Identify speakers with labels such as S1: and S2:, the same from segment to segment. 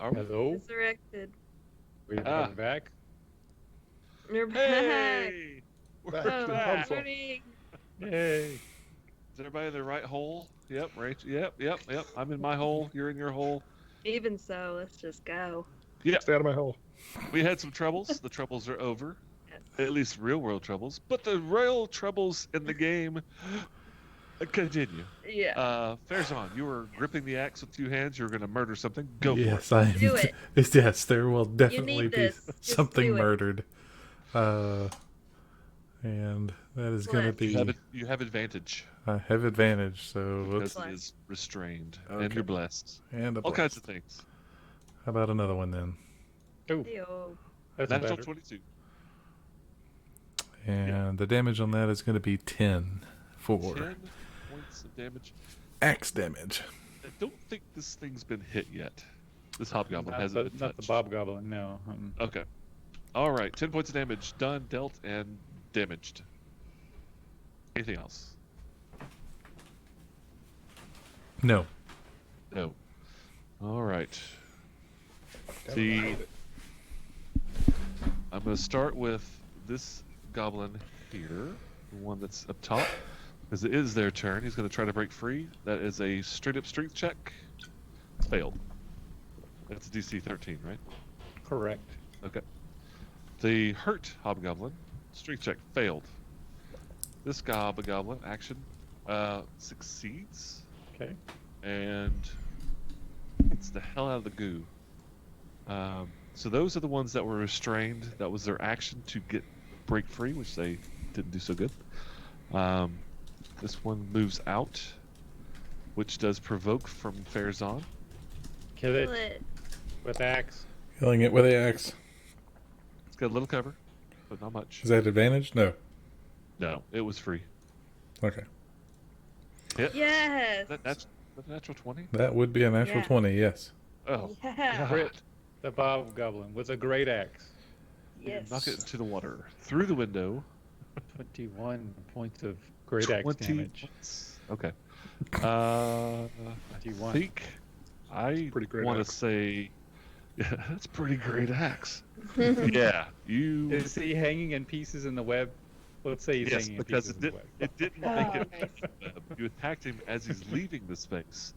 S1: Are we?
S2: Hello,
S3: Resurrected.
S2: we're back.
S3: You're back.
S1: Hey! We're
S4: Back
S3: Oh,
S4: to the
S1: back.
S4: console.
S3: morning.
S2: Yay!
S1: Is everybody in the right hole? Yep, right. Yep. I'm in my hole. You're in your hole.
S3: Even so, let's just go.
S1: Yep.
S4: Stay out of my hole.
S1: We had some troubles. The troubles are over.
S3: Yes.
S1: At least real world troubles. But the real troubles in the game continue.
S3: Yeah.
S1: Farazan, you were gripping the axe with 2 hands. You were going to murder something. Go
S5: Yes,
S1: for
S5: I am.
S3: Do it.
S5: Yes, there will definitely
S3: need
S5: be
S3: this. Just
S5: something
S3: do it.
S5: murdered. And that is going to
S3: Bless.
S1: it.
S5: be.
S1: You have advantage
S5: I have advantage, so
S1: because
S5: let's.
S1: it is restrained.
S5: Okay.
S1: And you're blessed.
S5: And a
S1: All kinds
S5: blast.
S1: of things.
S5: How about another one then?
S2: Oh,
S3: Ew.
S2: that's
S1: Natural
S2: better.
S1: 22.
S5: And the damage on that is going to be 10 for
S1: 10 points of damage.
S5: axe damage.
S1: I don't think this thing's been hit yet. This hobgoblin
S2: Not
S1: hasn't
S2: the,
S1: been
S2: not the
S1: touched.
S2: Bobgoblin, no.
S1: Okay. All right. 10 points of damage. Done, dealt, and damaged. Anything else?
S5: No.
S1: No. All right.
S4: Damn
S1: The-
S4: it, I hate it.
S1: I'm going to start with this goblin here, the one that's up top, because it is their turn. He's going to try to break free. That is a straight-up strength check. Failed. That's a DC 13, right?
S2: Correct.
S1: Okay. The hurt hobgoblin, strength check failed. This hobgoblin action succeeds
S2: Okay.
S1: and gets the hell out of the goo. So those are the ones that were restrained. That was their action to break free, which they didn't do so good. This one moves out, which does provoke from Farazan.
S2: Kill
S3: Kill
S2: it
S3: it.
S2: with axe.
S5: Killing it with the axe.
S1: It's got a little cover, but not much.
S5: Is that advantage? No.
S1: No, it was free.
S5: Okay.
S1: Hit.
S3: Yes.
S1: That's a natural 20.
S5: That would be a natural
S3: Yeah.
S5: 20, yes.
S1: Oh,
S3: Yeah.
S2: Crit the Bobgoblin with a great axe.
S3: Yes.
S1: knock it into the water through the window.
S2: 21 points of great axe
S1: 20
S2: damage.
S1: points. Okay. I
S2: 21.
S1: think I
S4: Pretty great
S1: want
S4: axe.
S1: to say, yeah, that's pretty great axe. Yeah, you.
S2: Is he hanging in pieces in the web? Let's say he's
S1: Yes,
S2: hanging in
S1: because
S2: pieces in the web.
S1: it didn't
S3: Oh,
S1: make it.
S3: nice.
S1: You attacked him as he's leaving the space,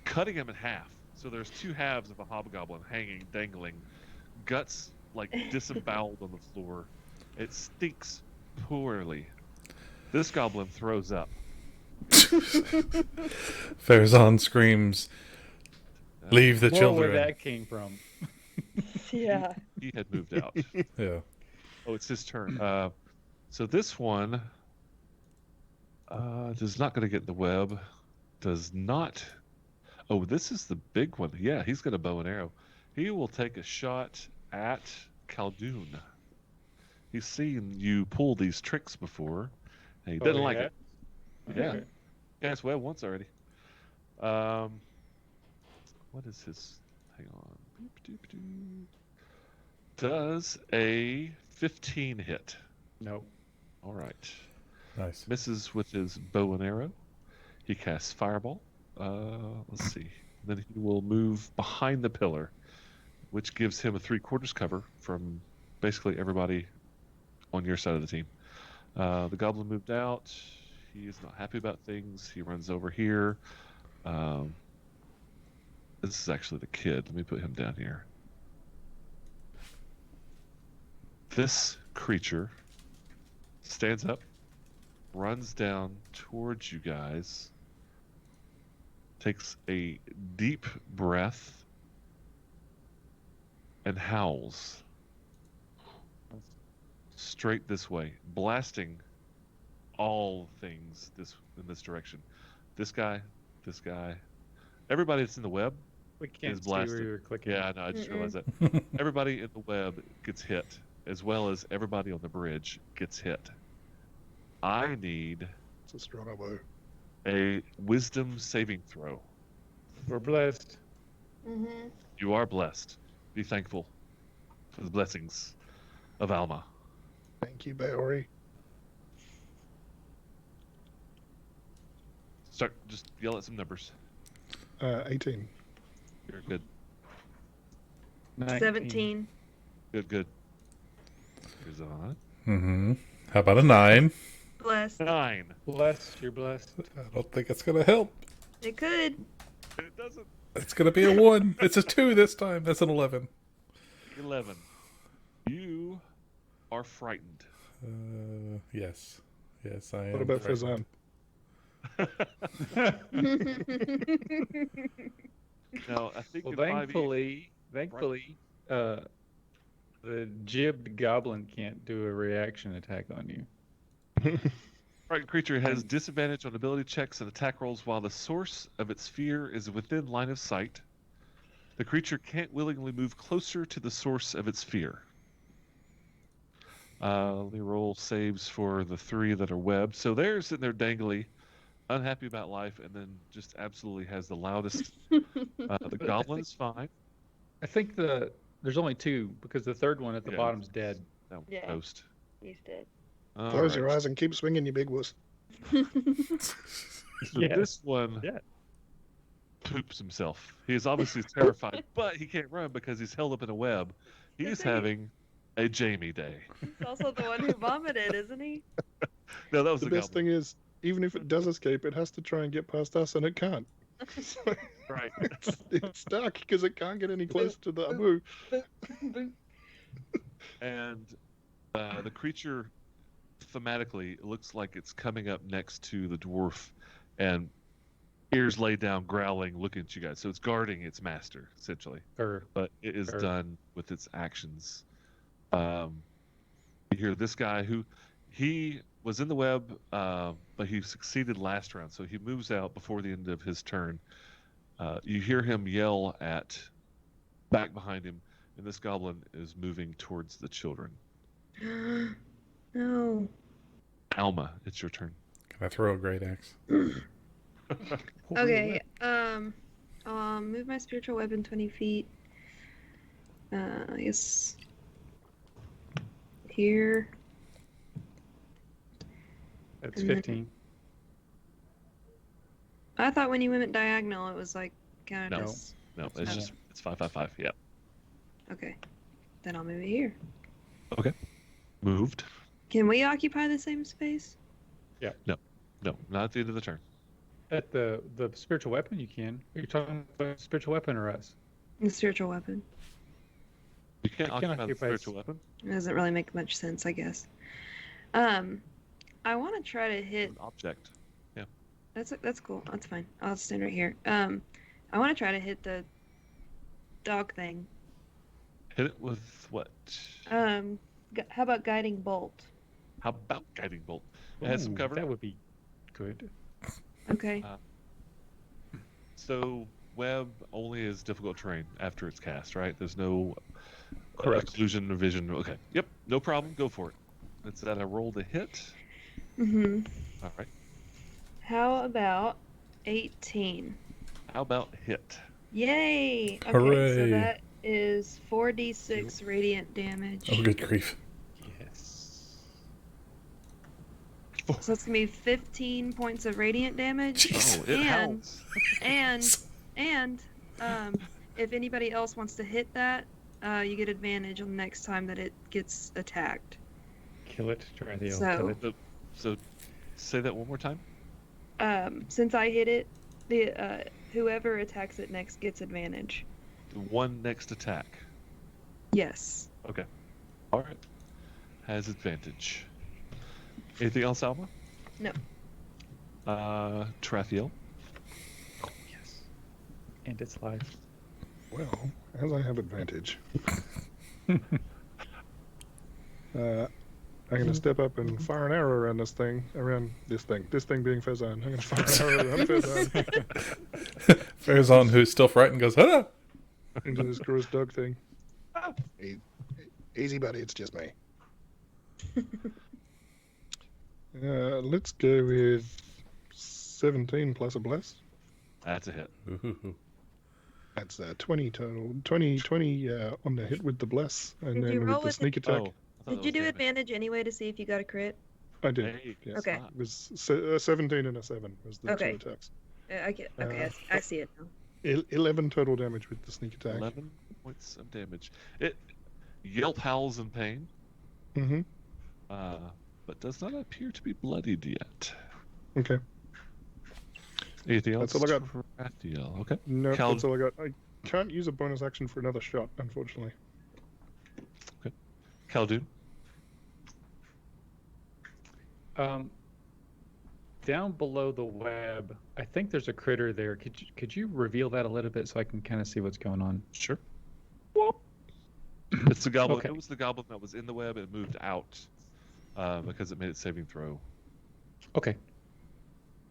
S1: cutting him in half. So there's 2 halves of a hobgoblin hanging, dangling, guts like disemboweled on the floor. It stinks poorly. This goblin throws up.
S5: Farazan screams, "Leave the
S2: More
S5: children."
S2: where that came from.
S3: Yeah.
S1: He had moved out.
S5: Yeah.
S1: Oh, it's his turn. So this one is not going to get in the web. Does not. Oh, this is the big one. Yeah, he's got a bow and arrow. He will take a shot at Khaldun. He's seen you pull these tricks before, and he didn't like it. Yeah.
S2: Okay.
S1: Cast web once already. What is his? Hang on. Boop, doop, doo. Does a 15 hit?
S2: Nope.
S1: All right.
S5: Nice.
S1: Misses with his bow and arrow. He casts fireball. Let's see. Then he will move behind the pillar, which gives him a 3/4 cover from basically everybody on your side of the team. The goblin moved out. He is not happy about things. He runs over here. This is actually the kid. Let me put him down here. This creature stands up, runs down towards you guys, takes a deep breath, and howls straight this way, blasting all things in this direction. This guy, everybody that's in the web
S2: We can't
S1: is
S2: see where
S1: blasted.
S2: you're clicking.
S1: Yeah, I know. I just
S3: Mm-mm.
S1: realized that. Everybody in the web gets hit, as well as everybody on the bridge gets hit. I need
S4: It's a strong elbow.
S1: a wisdom saving throw.
S2: We're blessed.
S3: Mm-hmm.
S1: You are blessed. Be thankful for the blessings of Alma.
S4: Thank you, Baori.
S1: Start. Just yell at some numbers.
S4: 18.
S1: You're good.
S2: 19.
S3: 17.
S1: Good. Here's on.
S5: Mm-hmm. How about a 9?
S3: Blessed.
S1: 9.
S2: Blessed, you're blessed.
S5: I don't think it's gonna help.
S3: It could.
S1: It doesn't.
S5: It's gonna be a 1. It's a 2 this time. That's an 11.
S1: 11. You are frightened.
S5: Yes. Yes, I am.
S4: What about Fazan?
S1: Now, I think
S2: Well,
S1: in 5e,
S2: thankfully, the jibbed goblin can't do a reaction attack on you.
S1: frightened creature has disadvantage on ability checks and attack rolls while the source of its fear is within line of sight. The creature can't willingly move closer to the source of its fear. Let me roll saves for the 3 that are webbed. So they're sitting there dangly, unhappy about life, and then just absolutely has the loudest. The goblin's fine.
S2: I think there's only 2 because the third one at the
S1: Yeah.
S2: bottom's dead.
S1: No,
S3: Yeah.
S1: ghost.
S3: He's dead.
S1: All
S4: Close your
S1: right.
S4: eyes and keep swinging, you big wuss.
S1: So
S2: Yes.
S1: this one
S2: Yeah.
S1: poops himself. He is obviously terrified, but he can't run because he's held up in a web. He's
S3: thing is-
S1: having a Jamie day.
S3: He's also the one who vomited, isn't he?
S1: No, that was
S4: The
S1: the
S4: best
S1: goblin.
S4: thing is, even if it does escape, it has to try and get past us, and it can't. So
S1: Right.
S4: it's stuck because it can't get any closer to the Abu.
S1: And the creature, thematically, looks like it's coming up next to the dwarf and ears laid down, growling, looking at you guys. So it's guarding its master, essentially.
S2: Or
S1: But it is
S2: Sure.
S1: done with its actions. You hear this guy who he was in the web, but he succeeded last round, so he moves out before the end of his turn. You hear him yell at back behind him, and this goblin is moving towards the children.
S3: No.
S1: Alma, it's your turn.
S5: Can I throw a great axe?
S3: Okay. I'll move my spiritual weapon 20 feet. I guess here.
S2: that's
S3: And then-
S2: 15.
S3: I thought when you went diagonal, it was like kind of
S1: No.
S3: just.
S1: No, it's
S3: Okay.
S1: just it's 555. Yeah.
S3: Okay. Then I'll move it here.
S1: Moved.
S3: Can we occupy the same space?
S1: No, not at the end of the turn.
S2: At the spiritual weapon, you can. Are you talking about spiritual weapon or us?
S3: The spiritual weapon.
S1: You can't
S2: I can
S1: occupy the
S2: occupy
S1: spiritual weapon.
S3: It doesn't really make much sense, I guess. I want to try to hit.
S1: An object.
S3: That's cool. That's fine. I'll stand right here. I want to try to hit the dog thing.
S1: Hit it with what?
S3: How about guiding bolt?
S1: How about guiding bolt? It has some
S2: Ooh,
S1: cover.
S2: That would be good.
S3: Okay.
S1: So web only is difficult terrain after it's cast, right? There's no
S2: Correct.
S1: occlusion or vision. Okay. Yep. No problem. Go for it. It's that I roll to hit.
S3: Mhm.
S1: All right.
S3: How about 18?
S1: How about hit?
S3: Yay! Okay,
S5: Hooray.
S3: so that is 4d6 radiant damage.
S5: Oh, good grief.
S2: Yes.
S3: So it's gonna be 15 points of radiant damage.
S5: Jeez.
S1: Oh, it
S3: And-
S1: howls.
S3: And if anybody else wants to hit that, you get advantage on the next time that it gets attacked.
S2: Kill it. Try the
S3: So-
S2: kill it.
S1: So say that one more time.
S3: Since I hit it, the whoever attacks it next gets advantage.
S1: The one next attack.
S3: Yes.
S1: Okay. All right. Has advantage. Anything else, Alma?
S3: No.
S1: Trathiel.
S2: Yes. And it's life.
S4: Well, as I have advantage, I'm going to step up and fire an arrow around this thing being Fezan. I'm going to fire an arrow around Fezan
S5: Farazan, who's still frightened, goes, ah!
S4: into this gross dog thing. Easy, buddy, it's just me. Let's go with 17 plus a bless.
S1: That's a hit.
S5: Ooh.
S4: That's 20 total. 20 on the hit with the bless, and
S3: Did you
S4: then
S3: roll
S4: with the
S3: with
S4: sneak attack.
S1: Oh, I thought
S3: Did
S1: that
S3: you
S1: was
S3: do
S1: damage.
S3: advantage anyway to see if you got a crit?
S4: I did.
S1: Hey,
S4: Yes.
S3: Okay.
S1: stop.
S4: It was 17 and a 7 was the
S3: Okay.
S4: two attacks.
S3: Okay, I see it now.
S4: 11 total damage with the sneak attack.
S1: 11 points of damage. It yelp howls in pain,
S4: Mm-hmm.
S1: but does not appear to be bloodied yet.
S4: Okay.
S1: Anything else
S4: That's all I got.
S1: for Raphael? Okay.
S4: No,
S1: Cal-
S4: that's all I got. I can't use a bonus action for another shot, unfortunately.
S1: Khaldun.
S2: Down below the web, I think there's a critter there. Could you reveal that a little bit so I can kind of see what's going on?
S1: Sure. It's the goblin.
S2: Okay.
S1: It was the goblin that was in the web and moved out because it made its saving throw.
S2: Okay.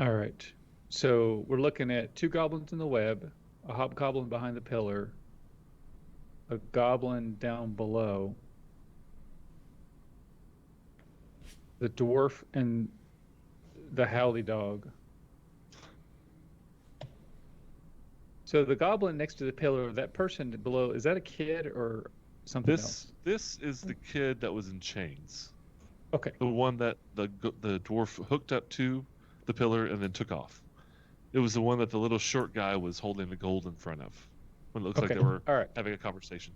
S2: All right. So we're looking at 2 goblins in the web, a hobgoblin behind the pillar, a goblin down below, the dwarf, and the howly dog. So the goblin next to the pillar, that person below, is that a kid or something else?
S1: This is the kid that was in chains.
S2: Okay.
S1: The one that the dwarf hooked up to the pillar and then took off. It was the one that the little short guy was holding the gold in front of. When it looks like
S2: Okay.
S1: they were
S2: All right.
S1: having a conversation.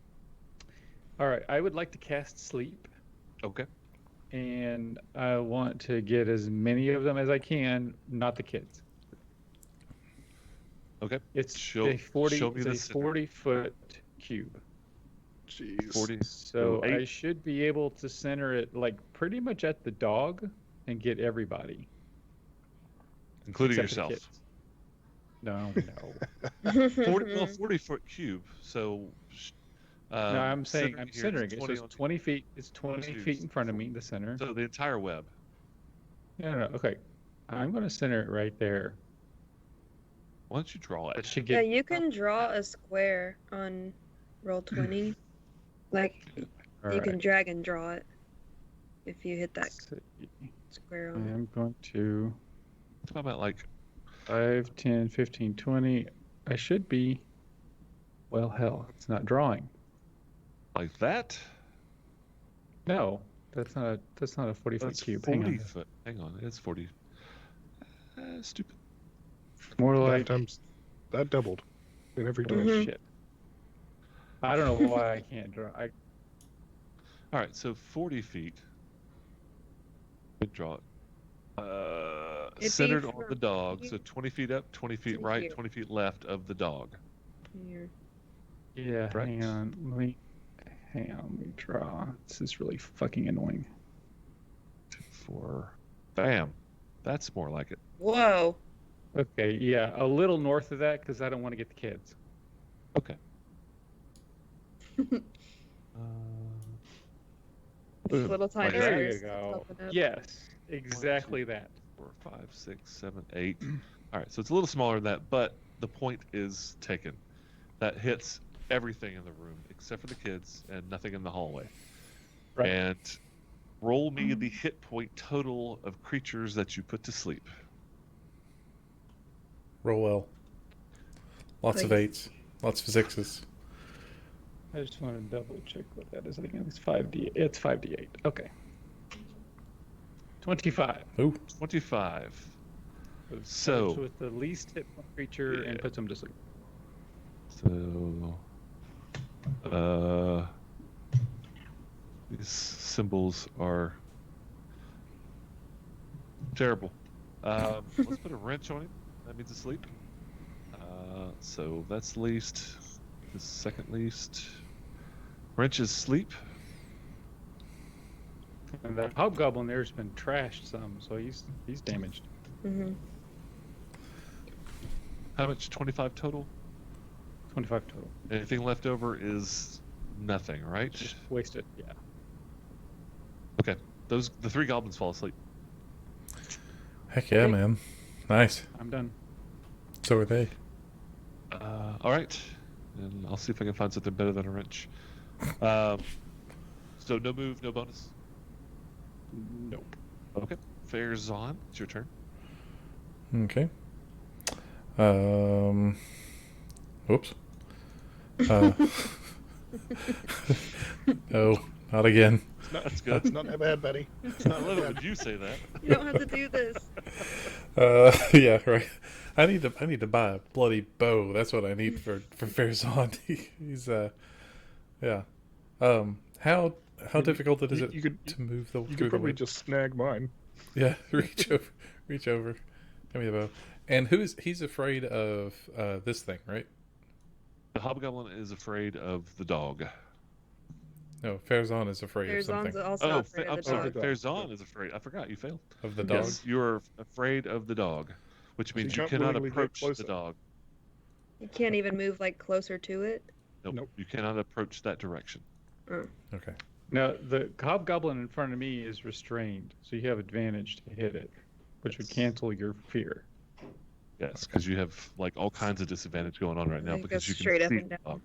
S2: All right. I would like to cast sleep,
S1: Okay.
S2: and I want to get as many of them as I can, not the kids.
S1: Okay.
S2: It's
S1: Show-
S2: a 40,
S1: show me
S2: it's
S1: the
S2: a
S1: center.
S2: 40-foot cube.
S4: Jeez.
S1: 40.
S2: So I
S1: 8.
S2: should be able to center it like pretty much at the dog and get everybody.
S1: Including
S2: except for the
S1: yourself.
S2: kids. No.
S1: 40-foot cube. So.
S2: No, I'm saying
S1: centering
S2: I'm
S1: here,
S2: centering it. So
S1: 20
S2: it's 20 feet. It's 20
S1: Two.
S2: feet in front of me, the center.
S1: So the entire web.
S2: No. Okay. I'm going to center it right there.
S1: Why don't you draw
S2: That
S1: it?
S2: should
S3: Yeah,
S2: get.
S3: you can draw a square on roll 20. Like
S2: All
S3: you
S2: right.
S3: can drag and draw it if you hit that
S2: Let's see.
S3: square
S2: I
S3: on it.
S2: am going to
S1: How about like
S2: 5, 10, 15, 20. I should be. Well, hell, it's not drawing.
S1: that?
S2: No, that's not a 40-foot
S1: That's
S2: cube.
S1: 40
S2: Hang on.
S1: foot. Hang on, it's 40. Stupid.
S2: More
S4: That
S2: like
S4: times that doubled in every
S2: oh,
S4: dice.
S3: Mhm.
S2: shit. I don't know why I can't draw.
S1: All right, so 40 feet. Good draw it.
S3: It'd be
S1: Centered on
S3: from
S1: the dog, so
S3: here
S1: 20 feet up, 20 feet
S3: to
S1: right,
S3: here.
S1: 20 feet left of the dog.
S3: Here.
S2: Yeah,
S1: Correct.
S2: hang on. Let me draw. This is really fucking annoying.
S1: 4. Bam. That's more like it.
S3: Whoa.
S2: Okay, yeah, a little north of that because I don't want to get the kids.
S1: Okay.
S3: Little tiny
S1: that.
S2: There you
S3: stairs
S2: go.
S3: popping up.
S2: Yes, exactly that.
S1: 4, 5, 6, 7, 8. All right, so it's a little smaller than that, but the point is taken. That hits everything in the room except for the kids and nothing in the hallway.
S2: Right.
S1: And roll me the hit point total of creatures that you put to sleep.
S5: Roll well. Lots of
S3: Please.
S5: 8s. Lots of 6s.
S2: I just want to double check what that is again. It's 5d. It's 5d8. Okay. 25.
S5: Ooh.
S1: 25.
S2: It
S1: So-
S2: starts with the least hit point creature and
S1: Yeah.
S2: puts them to sleep.
S1: So, these symbols are terrible. Let's put a wrench on him. That means asleep. So that's least. The second least. Wrench is sleep.
S2: And that hobgoblin there's been trashed some, so he's damaged.
S3: Mhm.
S1: How much? 25 total?
S2: 25 total.
S1: Anything left over is nothing, right?
S2: Just wasted. Yeah.
S1: Okay. The 3 goblins fall asleep.
S5: Heck yeah,
S2: Okay.
S5: man. Nice.
S2: I'm done.
S5: So are they.
S1: All right. And I'll see if I can find something better than a wrench. So no move, no bonus.
S2: Nope.
S1: Okay. Fair's on. It's your turn.
S5: Okay. Oops. No, not again.
S1: That's good.
S4: It's not that bad, buddy. It's
S1: I
S4: not
S1: love
S4: that
S1: it
S4: bad.
S1: when you say that.
S3: You don't have to do this.
S5: Yeah, right. I need to buy a bloody bow. That's what I need for Farazan. He's yeah. How
S4: You-
S5: difficult is
S4: you-
S5: it
S4: you could-
S5: to move the
S4: You
S5: through
S4: could
S5: the
S4: probably
S5: web?
S4: just snag mine.
S5: Yeah, reach over. Give me the bow. And he's afraid of this thing, right?
S1: The hobgoblin is afraid of the dog.
S5: No, Farazan is afraid of
S3: There's
S5: something.
S3: also afraid of
S1: I'm
S3: the
S1: sorry.
S3: dog.
S4: dog.
S1: Farazan is afraid. I forgot. You failed.
S5: Of the dog.
S1: Yes, you're afraid of the dog, which
S4: So you
S1: means you
S4: can't
S1: cannot
S4: willingly get
S1: approach the
S4: closer.
S1: dog.
S3: You can't even move like closer to it.
S1: Nope.
S4: Nope.
S1: You cannot approach that direction.
S5: Okay.
S2: Now, the hobgoblin in front of me is restrained, so you have advantage to hit it, which would
S1: Yes.
S2: cancel your fear.
S1: Yes, because you have like all kinds of disadvantage going on right now
S3: It
S1: because
S3: goes
S1: you can
S3: straight up
S1: see
S3: and
S1: the
S3: down.
S1: dog.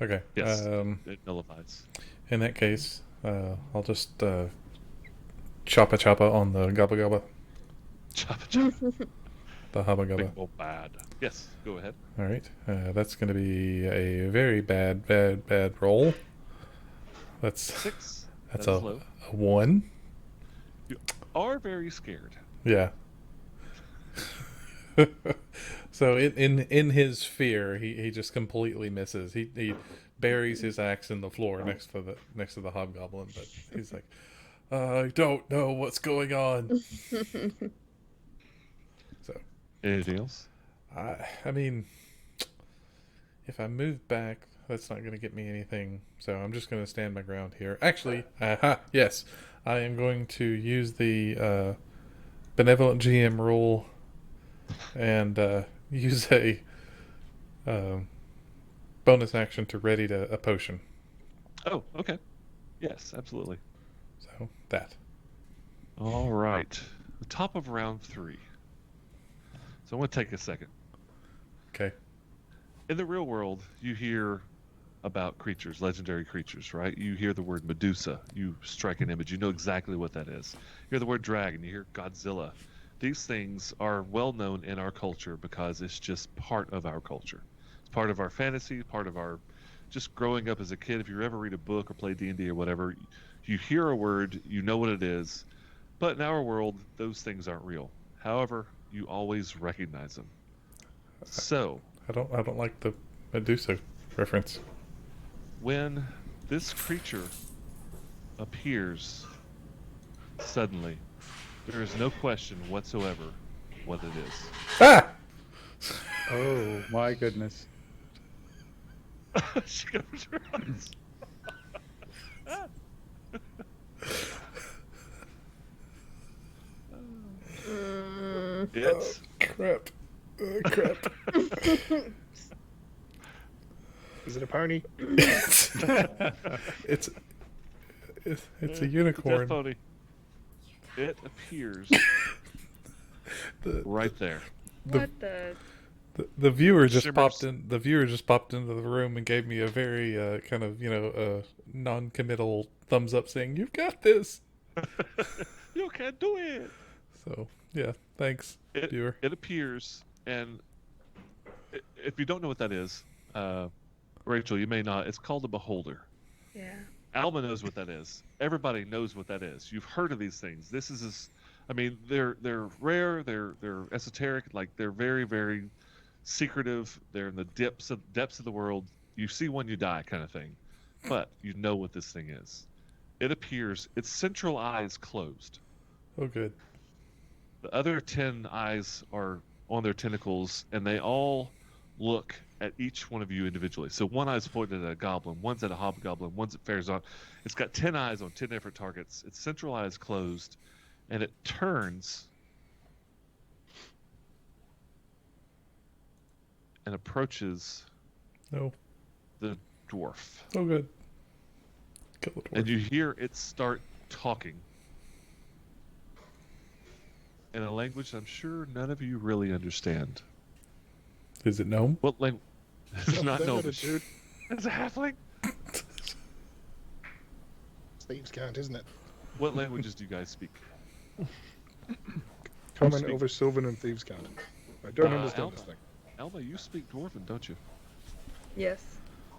S5: Okay.
S1: Yes. It nullifies.
S5: In that case, I'll just choppa choppa on the gabba gabba,
S1: Chop, chop.
S5: the hubba gubba.
S1: Big old bad. Yes, go ahead.
S5: All right. That's going to be a very bad roll. That's
S1: 6.
S5: that's
S1: That
S5: a
S1: is low.
S5: 1.
S1: You are very scared.
S5: Yeah. So in his fear, he just completely misses. He buries his axe in the floor next to the hobgoblin, but he's like, I don't know what's going on. So
S1: Anything else?
S5: I mean, if I move back, that's not going to get me anything. So I'm just going to stand my ground here. Actually, yes, I am going to use the benevolent GM rule and use a bonus action to ready to a potion.
S1: Oh, okay. Yes, absolutely.
S5: So that.
S1: All right. The top of round 3. So I'm going to take a second.
S5: Okay.
S1: In the real world, you hear about creatures, legendary creatures, right? You hear the word Medusa. You strike an image. You know exactly what that is. You hear the word dragon. You hear Godzilla. These things are well known in our culture because it's just part of our culture. It's part of our fantasy, part of our just growing up as a kid. If you ever read a book or play D&D or whatever, you hear a word, you know what it is. But in our world, those things aren't real. However, you always recognize them. So,
S5: I don't like the Medusa reference.
S1: when this creature appears suddenly, there is no question whatsoever what it is.
S5: Ah!
S2: Oh my goodness!
S1: She covers her eyes. It's
S5: Crap. Crap.
S4: Is it a pony?
S5: it's a
S1: Death
S5: unicorn.
S1: Pony. It appears
S5: The,
S1: right there.
S3: What the?
S5: the viewer just
S1: Shimmers.
S5: popped in. The viewer just popped into the room and gave me a very kind of non-committal thumbs up, saying "You've got this."
S1: You can do it.
S5: So yeah, thanks, viewer.
S1: It appears, and if you don't know what that is, Rachel, you may not. It's called a beholder.
S3: Yeah.
S1: Alma knows what that is. Everybody knows what that is. You've heard of these things. This is, I mean, they're rare. They're esoteric. Like they're very very secretive. They're in the depths of the world. You see one, you die, kind of thing. But you know what this thing is. It appears. Its central eye is closed.
S5: Oh, good.
S1: The other 10 eyes are on their tentacles, and they all look at each one of you individually. So one eye's pointed at a goblin, one's at a hobgoblin, one's at Farazan. It's got 10 eyes on 10 different targets. Its central eye is closed, and it turns and approaches
S5: No.
S1: the dwarf.
S5: Oh, good. Kill the dwarf.
S1: And you hear it start talking in a language I'm sure none of you really understand.
S5: Is it gnome?
S1: What language? It's not
S4: That
S1: Gnomish.
S4: attitude.
S1: It's a halfling.
S4: Thieves' count, isn't it?
S1: What languages do you guys speak?
S4: Common,
S1: speak-
S4: over Sylvan, and Thieves' count. I don't understand
S1: Alma.
S4: this thing.
S1: Alma, you speak Dwarven, don't you?
S3: Yes.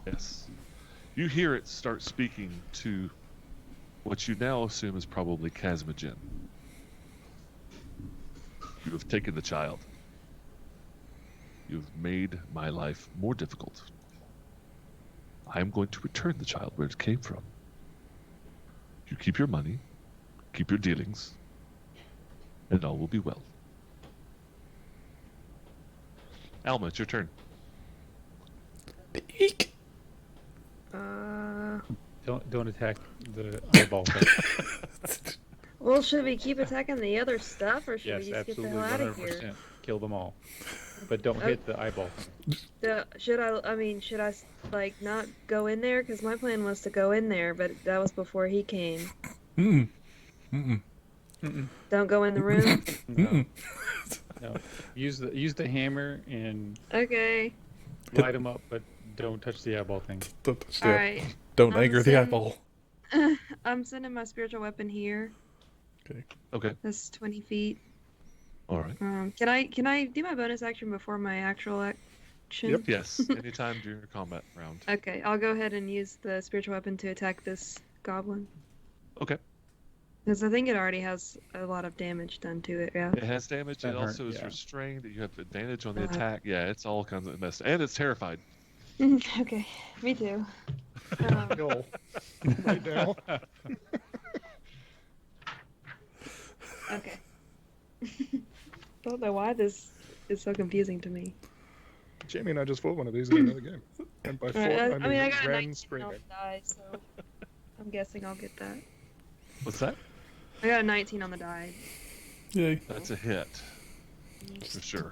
S1: Yes. You hear it start speaking to what you now assume is probably Casmagen. You have taken the child. You have made my life more difficult. I am going to return the child where it came from. You keep your money, keep your dealings, and all will be well. Alma, it's your turn.
S5: Eek.
S2: Don't attack the eyeball thing.
S3: Well, should we keep attacking the other stuff, or should
S2: Yes,
S3: we just get the
S2: absolutely,
S3: hell out of here?
S2: 100%. Kill them all, but don't hit the eyeball thing.
S3: Should I like not go in there? Because my plan was to go in there, but that was before he came.
S5: Mm. Mm-mm.
S3: Don't go in the room.
S2: No. No. Use the hammer and
S3: Okay.
S2: light them up, but don't touch the eyeball thing.
S5: Don't touch
S3: All
S5: the-
S3: right.
S5: Don't
S3: I'm
S5: anger the
S3: sending-
S5: eyeball.
S3: I'm sending my spiritual weapon here.
S1: Okay.
S3: That's 20 feet.
S1: All right.
S3: Can I do my bonus action before my actual action?
S4: Yep.
S1: Yes. Anytime during your combat round.
S3: Okay, I'll go ahead and use the spiritual weapon to attack this goblin.
S1: Okay.
S3: Because I think it already has a lot of damage done to it, yeah.
S1: It has damage.
S2: That
S1: It
S2: hurt,
S1: also is
S2: yeah.
S1: restrained. You have advantage on the
S3: Uh-huh.
S1: attack. Yeah, it's all kinds of mess. And it's terrified.
S3: Okay, me too.
S4: Yo, right now.
S3: Okay. Don't know why this is so confusing to me.
S4: Jamie and I just fought one of these in another game. And by fought,
S3: Alright,
S4: I
S3: I mean,
S4: mean
S3: I got a
S4: ran
S3: 19 on
S4: screaming.
S3: the die, so I'm guessing I'll get that.
S1: What's that?
S3: I got a 19 on the die.
S5: Yay.
S1: That's a hit. For sure.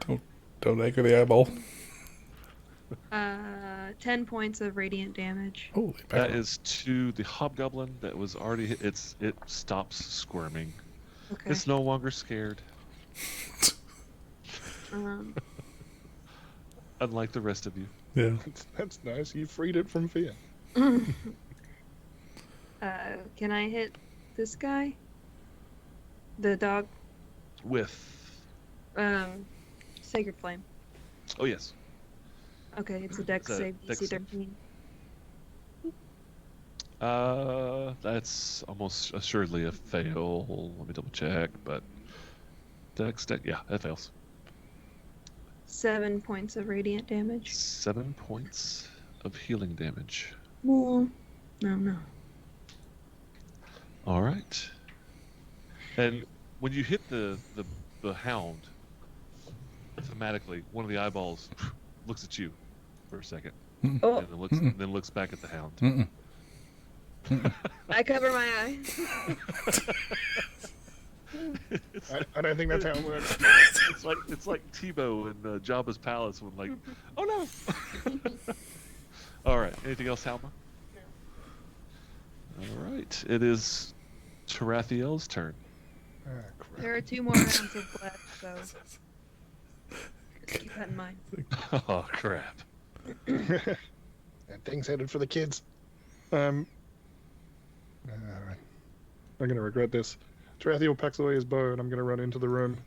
S5: Don't anger the eyeball.
S3: 10 points of radiant damage.
S5: Holy
S1: That
S5: mackerel.
S1: is to the hobgoblin that was already hit. It stops squirming.
S3: Okay.
S1: It's no longer scared,
S3: Um,
S1: unlike the rest of you.
S5: Yeah.
S4: That's nice. You freed it from fear.
S3: can I hit this guy? The dog?
S1: With.
S3: Sacred Flame.
S1: Oh, yes.
S3: Okay, it's a dex
S1: Is that
S3: save,
S1: dex
S3: DC
S1: save?
S3: 13.
S1: That's almost assuredly a fail. Let me double check, but. Yeah, that fails.
S3: 7 points of radiant damage.
S1: 7 points of healing damage.
S3: Well, no.
S1: All right. And when you hit the hound, thematically, one of the eyeballs looks at you for a second,
S3: Oh,
S1: and then looks back at the hound.
S5: Mm-mm.
S3: I cover my eye.
S4: I don't think that's how it works.
S1: It's like Tebow in Jabba's palace when like, oh no. All right. Anything else, Halma? All right. It is Tarathiel's turn.
S4: Ah, crap.
S3: There are 2 more rounds of left, so keep that in mind.
S1: Oh crap.
S4: That thing's headed for the kids. Alright. I'm gonna regret this. Tarathiel packs away his bow and I'm gonna run into the room.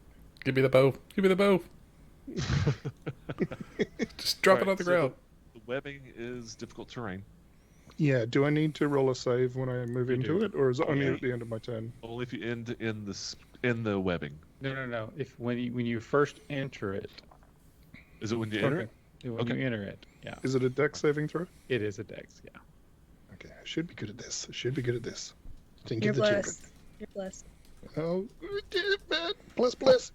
S5: Give me the bow. Give me the bow. Just drop it
S1: Alright,
S5: on the
S1: so
S5: ground.
S1: The webbing is difficult terrain.
S4: Yeah, do I need to roll a save when I move
S1: You
S4: into
S1: do.
S4: it, or is it only
S1: Yeah.
S4: at the end of my turn?
S1: Only if you end in the webbing.
S2: No. If when you first enter it,
S1: Is it when you enter
S4: Okay.
S1: it?
S2: when
S1: Okay.
S2: you enter it, yeah,
S4: Is it a dex saving throw?
S2: it is a dex. Yeah.
S4: Okay, I should be good at this. I should be good at this. Think
S3: You're
S4: of the children.
S3: blessed. You're blessed.
S4: Oh, bless.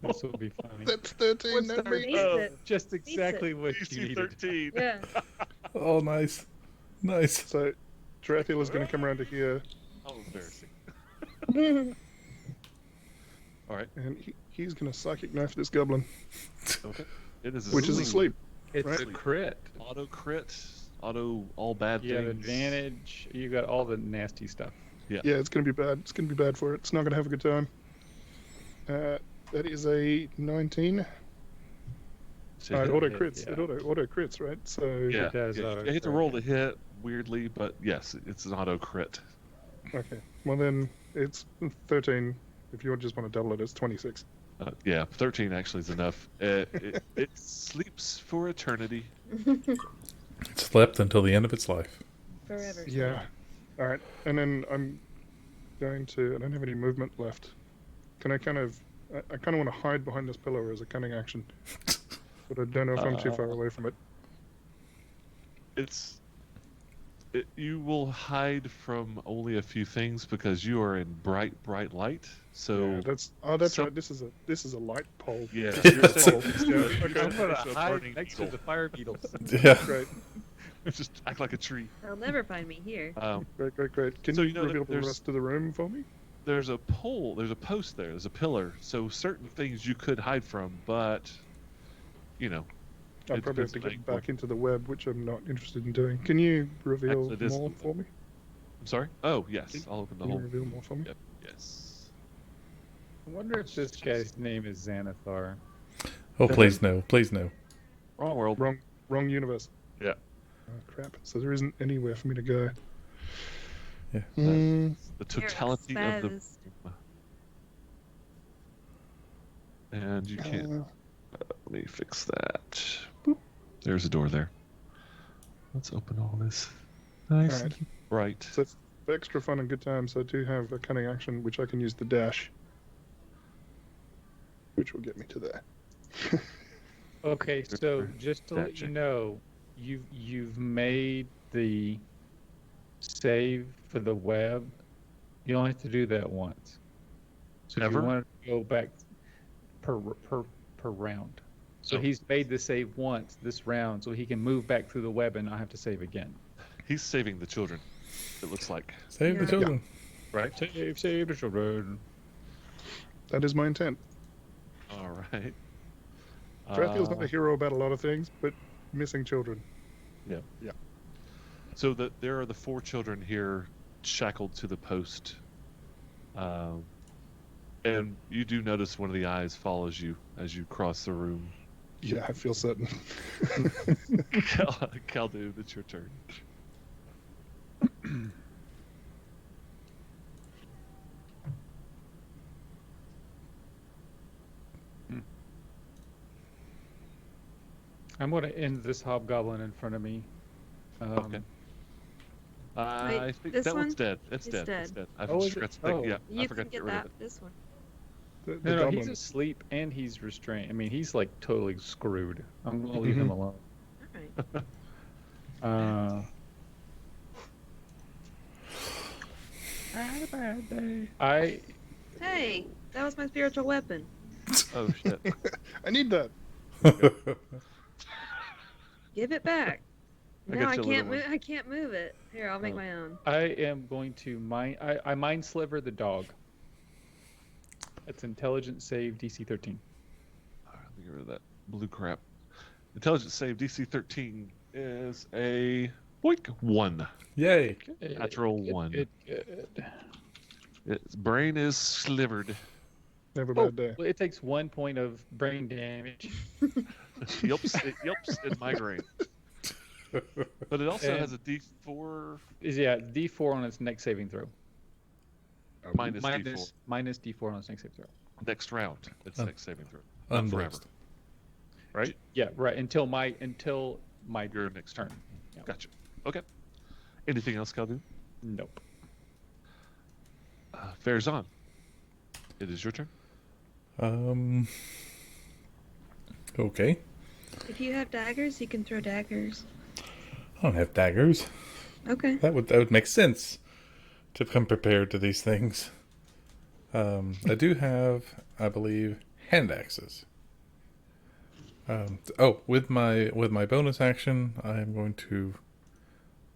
S2: This will be funny.
S4: That's 13.
S3: What's
S4: That
S3: the
S4: beats.
S3: reason?
S2: Just exactly what you
S1: DC
S2: needed.
S1: 13.
S3: Yeah.
S5: Oh, nice. Nice.
S4: So, Tarathiel is going to come around to here,
S1: How embarrassing.
S3: Well,
S1: All right.
S4: and he's going to psychic knife this goblin,
S1: Okay. It is
S4: which is asleep.
S2: It's
S4: Right.
S2: a crit.
S1: Auto crit. Auto all bad
S2: You have
S1: things.
S2: advantage. You got all the nasty stuff.
S4: Yeah, it's going to be bad. It's going to be bad for it. It's not going to have a good time. That is a 19.
S1: So
S4: It
S1: hit.
S4: auto
S2: hit,
S4: crits.
S2: yeah.
S4: It auto crits, right? So
S1: Yeah.
S2: It does
S1: yeah.
S2: auto
S1: You hate to
S2: crit.
S1: roll the hit weirdly, but yes, it's an auto crit.
S4: okay. Well then, it's 13. If you just want to double it, it's 26.
S1: Yeah, 13 actually is enough. It sleeps for eternity.
S5: It slept until the end of its life.
S3: forever.
S4: Yeah. All right. And then I'm going to. I don't have any movement left. Can I kind of? I kind of want to hide behind this pillar as a cunning action, but I don't know if I'm too far away from it.
S1: You will hide from only a few things because you are in bright light. So
S4: Yeah, that's
S1: some-
S4: right. This is a light pole.
S1: yeah,
S4: This is
S1: you're
S4: a pole.
S1: sitting-
S4: Yeah,
S1: you're
S4: okay.
S2: I'm gonna
S1: sitting
S2: hide
S1: burning
S2: next to
S1: needle.
S2: the fire beetles.
S5: Yeah.
S4: Great,
S1: Just act like a tree.
S3: They'll never find me here.
S4: great. Can
S1: So
S4: you
S1: you know that
S4: reveal the
S1: there's-
S4: rest of the room for me?
S1: There's a pole. There's a post there. There's a pillar. So certain things you could hide from, but you know.
S4: I
S1: it
S4: probably have
S1: depends
S4: to
S1: on how
S4: get
S1: you
S4: back into the web, which I'm not interested in doing. Can you reveal
S1: Actually, this-
S4: more for me?
S1: I'm sorry. Oh yes, I'll open the
S4: Can you
S1: whole.
S4: reveal more for me?
S1: Yep. Yes.
S2: I wonder if this guy's name is Xanathar.
S5: Oh, please no. Please no.
S1: Wrong world.
S4: Wrong universe.
S1: Yeah.
S4: Oh crap! So there isn't anywhere for me to go.
S5: Yeah.
S4: Hmm.
S1: The totality of the.
S3: Spaz.
S1: And you can't. Let me fix that. Boop. There's a door there. Let's open all this. Nice.
S4: Alright.
S1: And bright.
S4: So for extra fun and good times, I do have a cunning action which I can use the dash, which will get me to there.
S2: Okay, so just to let
S1: Gotcha.
S2: you know, you've made the save for the web. You only have to do that once. So if
S1: Ever?
S2: you want to go back per round. So
S1: Oh.
S2: he's made the save once this round, so he can move back through the web and not have to save again.
S1: He's saving the children. It looks like.
S5: Save the
S3: Yeah.
S5: children.
S1: Right.
S2: Save the children.
S4: That is my intent.
S1: All right.
S4: Drathil's not a hero about a lot of things, but missing children.
S1: So there are the 4 children here shackled to the post. And you do notice one of the eyes follows you as you cross the room.
S4: Yeah, I feel certain.
S1: Caldu, it's your turn.
S2: I'm going to end this hobgoblin in front of me.
S1: Okay. I think
S3: this
S1: that one's
S3: one?
S1: dead. It's
S3: He's
S1: dead.
S3: dead.
S1: It's dead. I
S2: Oh, is
S1: forgot
S2: it?
S1: to think.
S2: Oh.
S1: Yeah, I
S3: You
S1: forgot
S3: can
S1: to get
S3: get
S1: rid
S3: that.
S1: of it.
S3: This one.
S4: The
S2: No,
S4: goblin.
S2: he's asleep and he's restrained. I mean, he's like totally screwed. I'm going to leave him alone.
S3: All right.
S2: I had a bad day.
S3: Hey, that was my spiritual weapon.
S1: Oh shit.
S4: I need that.
S3: Give it back.
S1: I
S3: No,
S1: got
S3: I
S1: you a
S3: can't
S1: little
S3: move. I can't move it. Here, I'll make my own.
S2: I am going to I mind sliver the dog. It's intelligence save DC 13.
S1: All right, let me get rid of that blue crap. Intelligence save DC 13 is a boink 1.
S5: Yay.
S1: Natural 1.
S2: Good.
S1: Its brain is slivered.
S4: Never a
S2: Oh,
S4: bad day.
S2: well, it takes 1 point of brain damage.
S1: It yelps in migraine. But it also
S2: And-
S1: has a D4
S2: Yeah, D4 on its next saving throw.
S1: minus D4
S2: minus D4 on its next saving throw.
S1: next round. Its
S5: Oh.
S1: next saving throw. Not forever.
S5: Unblessed.
S1: Right?
S2: Yeah, right. Until my
S1: Your next turn.
S2: Yeah.
S1: Gotcha. Okay. Anything else, Caldu?
S2: Nope.
S1: Farazan. It is your turn.
S5: Okay.
S3: If you have daggers, you can throw daggers.
S5: I don't have daggers.
S3: Okay.
S5: That would make sense to come prepared to these things. I do have, I believe, hand axes. With my bonus action, I am going to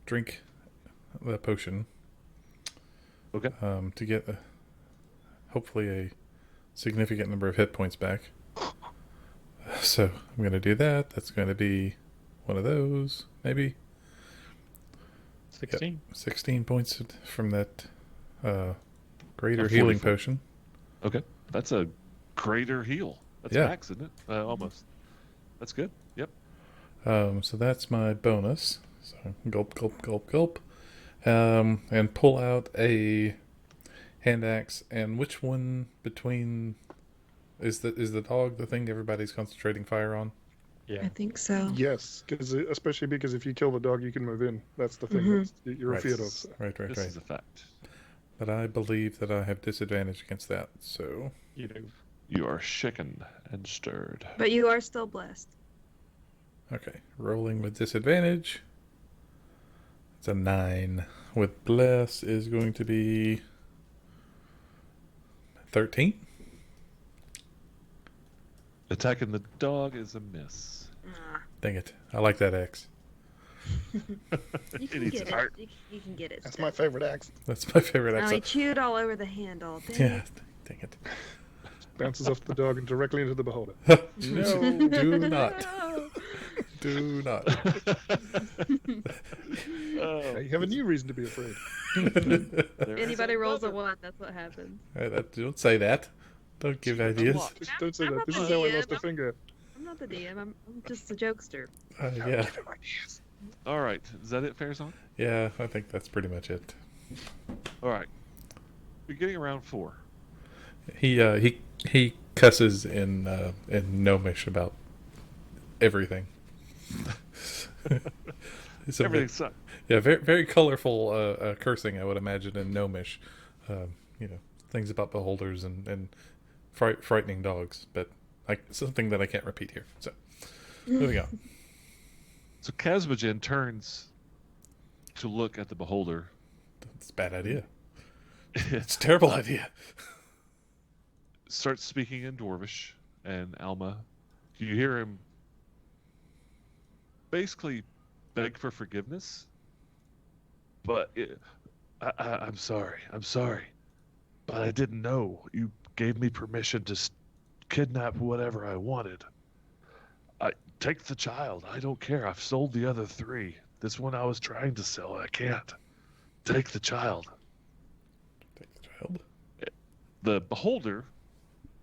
S5: drink the potion.
S1: Okay.
S5: To get hopefully a significant number of hit points back. So I'm going to do that. That's going to be one of those, maybe.
S2: 16.
S5: 16 points from that greater
S1: Of
S5: healing
S1: 44.
S5: potion.
S1: Okay. That's a greater heal. That's
S5: Yeah.
S1: max, isn't it? Almost. That's good. Yep.
S5: So that's my bonus. So gulp, gulp, gulp, gulp. And pull out a hand axe. And which one between is the dog the thing everybody's concentrating fire on?
S2: Yeah.
S3: I think so.
S4: Yes, especially because if you kill the dog, you can move in. That's the thing
S3: Mhm.
S4: that you're
S5: Right.
S4: afraid of. So.
S5: Right.
S1: This is a fact.
S5: But I believe that I have disadvantage against that, so
S2: You do.
S1: You are shaken and stirred.
S3: But you are still blessed.
S5: okay. Rolling with disadvantage. It's a 9. With bless is going to be 13.
S1: Attacking the dog is a miss.
S5: Dang it! I like that X.
S3: You
S1: It
S3: can
S1: eats
S3: get it.
S1: heart.
S3: You can get it.
S4: That's
S3: still.
S4: my favorite axe.
S5: That's my favorite
S3: Oh,
S5: X.
S3: he chewed all over the handle. Dang
S5: Yeah.
S3: it.
S5: Dang it.
S4: Bounces off the dog and directly into the beholder.
S5: No, do not.
S3: No.
S5: Do not.
S1: Oh,
S4: Now you have a new reason to be afraid.
S1: there is
S3: Anybody rolls a
S1: another.
S3: 1, that's what happens.
S5: Don't say that. Don't give ideas.
S1: Unlocked.
S4: Just don't say
S3: I'm
S4: that.
S3: not
S4: This
S3: the
S4: is how I
S3: DM.
S4: lost a finger.
S3: I'm not the DM. I'm just a jokester.
S5: Yeah.
S1: All right, is that it, Farazan?
S5: Yeah, I think that's pretty much it.
S1: All right, we're getting around 4.
S5: He cusses in Gnomish about everything. It's a
S1: Everything
S5: bit,
S1: sucks.
S5: yeah, very colorful cursing, I would imagine, in Gnomish. You know, things about beholders and frightening dogs, but something that I can't repeat here. So, moving on.
S1: So Kazmojen turns to look at the beholder.
S5: It's a bad idea. It's a terrible idea.
S1: Starts speaking in Dwarvish, and Alma, you hear him basically beg for forgiveness. But I'm sorry, but I didn't know. You gave me permission to kidnap whatever I wanted. Take the child. I don't care. I've sold the other 3. This one I was trying to sell. I can't. Take the child.
S5: Take the child.
S1: The beholder,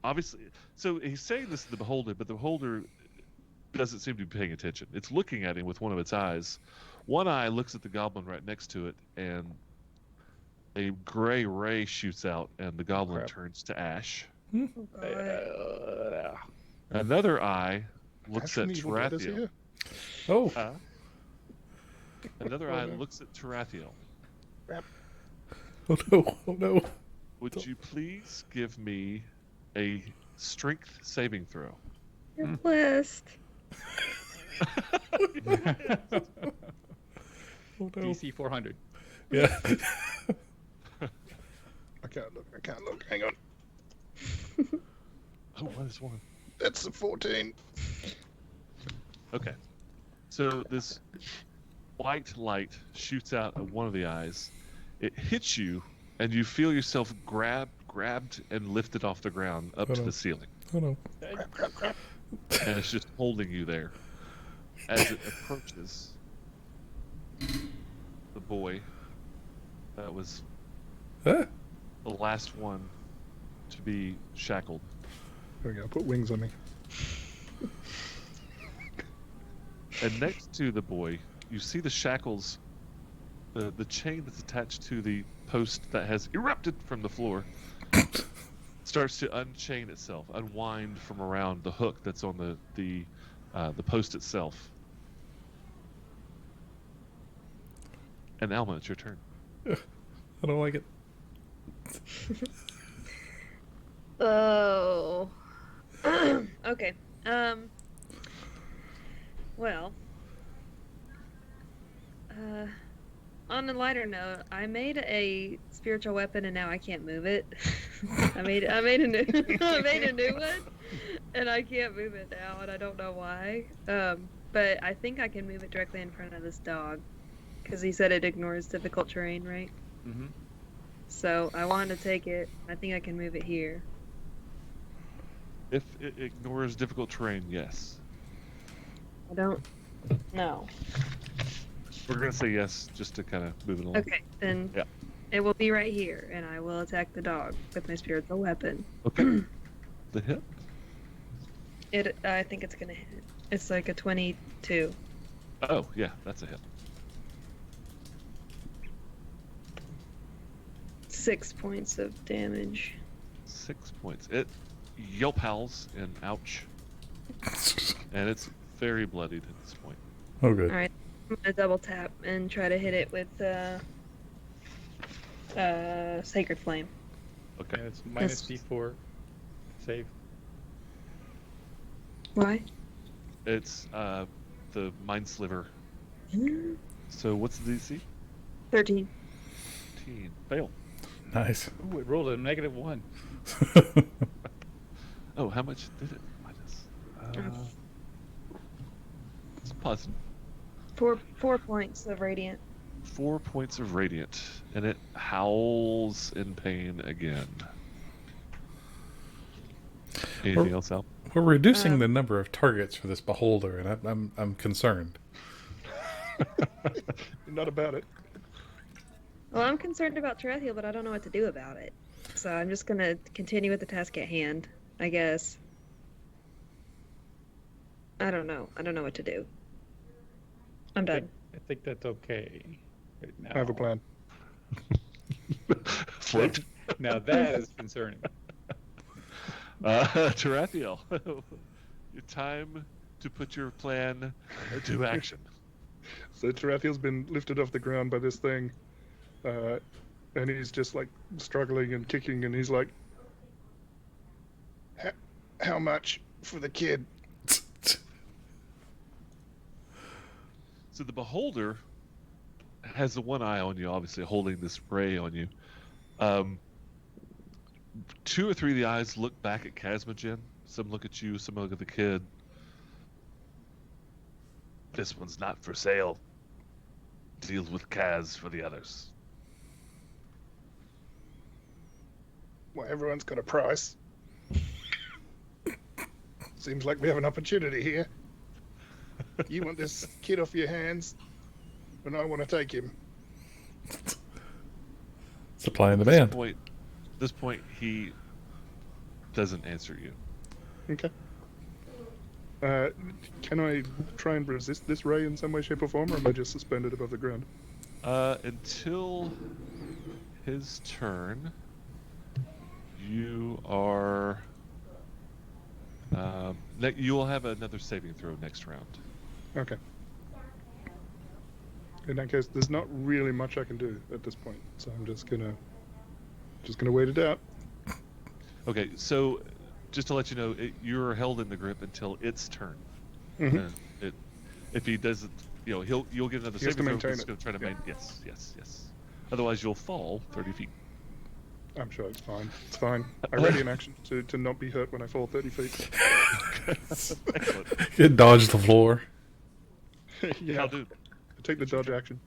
S1: obviously. So he's saying this to the beholder, but the beholder doesn't seem to be paying attention. It's looking at him with one of its eyes. One eye looks at the goblin right next to it, and a gray ray shoots out, and the goblin
S2: Crap.
S1: turns to ash.
S3: Oh, God.
S1: Another eye looks
S4: Ash
S1: at
S4: from Evil Dead is
S1: Tarathiel.
S4: here?
S5: Oh,
S1: Another
S4: Oh,
S1: eye
S4: no.
S1: looks at Tarathiel.
S5: oh no, oh no.
S1: Would you please give me a strength saving throw?
S3: You're blessed.
S5: Oh no.
S2: DC 400.
S5: Yeah.
S4: I can't look. Hang on.
S1: Oh, what is one?
S4: That's a 14.
S1: Okay. So this white light shoots out of one of the eyes. It hits you, and you feel yourself grabbed and lifted off the ground up
S5: Oh,
S1: to
S5: no.
S1: the ceiling.
S5: Oh no.
S4: Crap.
S1: And it's just holding you there. As it approaches the boy that was
S5: Ah.
S1: the last one to be shackled.
S4: There we go. Put wings on me.
S1: And next to the boy, you see the shackles, the chain that's attached to the post that has erupted from the floor, starts to unchain itself, unwind from around the hook that's on the post itself. And Alma, it's your turn.
S5: I don't like it.
S3: Oh. Okay. Well. On a lighter note, I made a spiritual weapon and now I can't move it. I made a new I made a new one and I can't move it now and I don't know why. But I think I can move it directly in front of this dog because he said it ignores difficult terrain, right?
S2: Mm-hmm.
S3: So I wanted to take it. I think I can move it here.
S1: If it ignores difficult terrain, yes.
S3: I don't know.
S1: We're going to say yes just to kind of move it along.
S3: Okay, then
S1: Yeah.
S3: it will be right here, and I will attack the dog with my spiritual weapon.
S1: Okay. The hit?
S3: I think it's gonna hit. It's like a 22.
S1: Oh, yeah, that's a hit.
S3: 6 points of damage.
S1: 6 points. It yelp howls and ouch. And its very bloodied at this point.
S5: Oh, good.
S3: All right, I'm gonna double tap and try to hit it with Sacred Flame.
S1: Okay.
S2: Yeah, it's minus
S3: That's-
S2: D4 save.
S3: Why?
S1: It's the Mind Sliver. So what's the DC?
S3: 13.
S1: 15. Fail.
S5: Nice.
S2: Ooh, it rolled a -1.
S1: Oh, how much did it minus? It's positive.
S3: 4 points of radiant.
S1: 4 points of radiant, and it howls in pain again. Anything else, Al?
S5: We're reducing the number of targets for this beholder, and I'm concerned.
S4: Not about it.
S3: Well, I'm concerned about Tarathiel, but I don't know what to do about it. So I'm just gonna continue with the task at hand, I guess. I don't know. I don't know what to do. I'm done.
S2: I think that's okay. Right now.
S4: I have a plan.
S1: Float.
S2: Now that is concerning.
S1: Tarathiel, your time to put your plan to action.
S4: So Tarathiel's been lifted off the ground by this thing, and he's just like struggling and kicking, and he's like, "How much for the kid?"
S1: So the beholder has the one eye on you, obviously holding this ray on you. 2 or 3 of the eyes look back at Casmogen. Some look at you, some look at the kid. This one's not for sale. Deals with Kaz for the others.
S4: Well, everyone's got a price. Seems like we have an opportunity here. You want this kid off your hands, and I want to take him.
S5: Supply and
S1: At
S5: demand.
S1: this point, he doesn't answer you.
S4: Okay. Can I try and resist this ray in some way, shape, or form, or am I just suspended above the ground?
S1: Until his turn, you are. You will have another saving throw next round.
S4: Okay. In that case, there's not really much I can do at this point, so I'm just gonna wait it out.
S1: Okay, so just to let you know, you're held in the grip until its turn.
S4: Mhm.
S1: And if he doesn't, you'll get another
S4: He has to
S1: saving throw.
S4: maintain
S1: It's
S4: it.
S1: going to try to
S4: Yeah.
S1: maintain. Yes. Otherwise, you'll fall 30 feet.
S4: I'm sure it's fine. It's fine. I ready in action to not be hurt when I fall 30 feet.
S1: Excellent.
S5: You dodge the floor.
S4: Yeah,
S1: I'll do.
S4: I take the dodge action.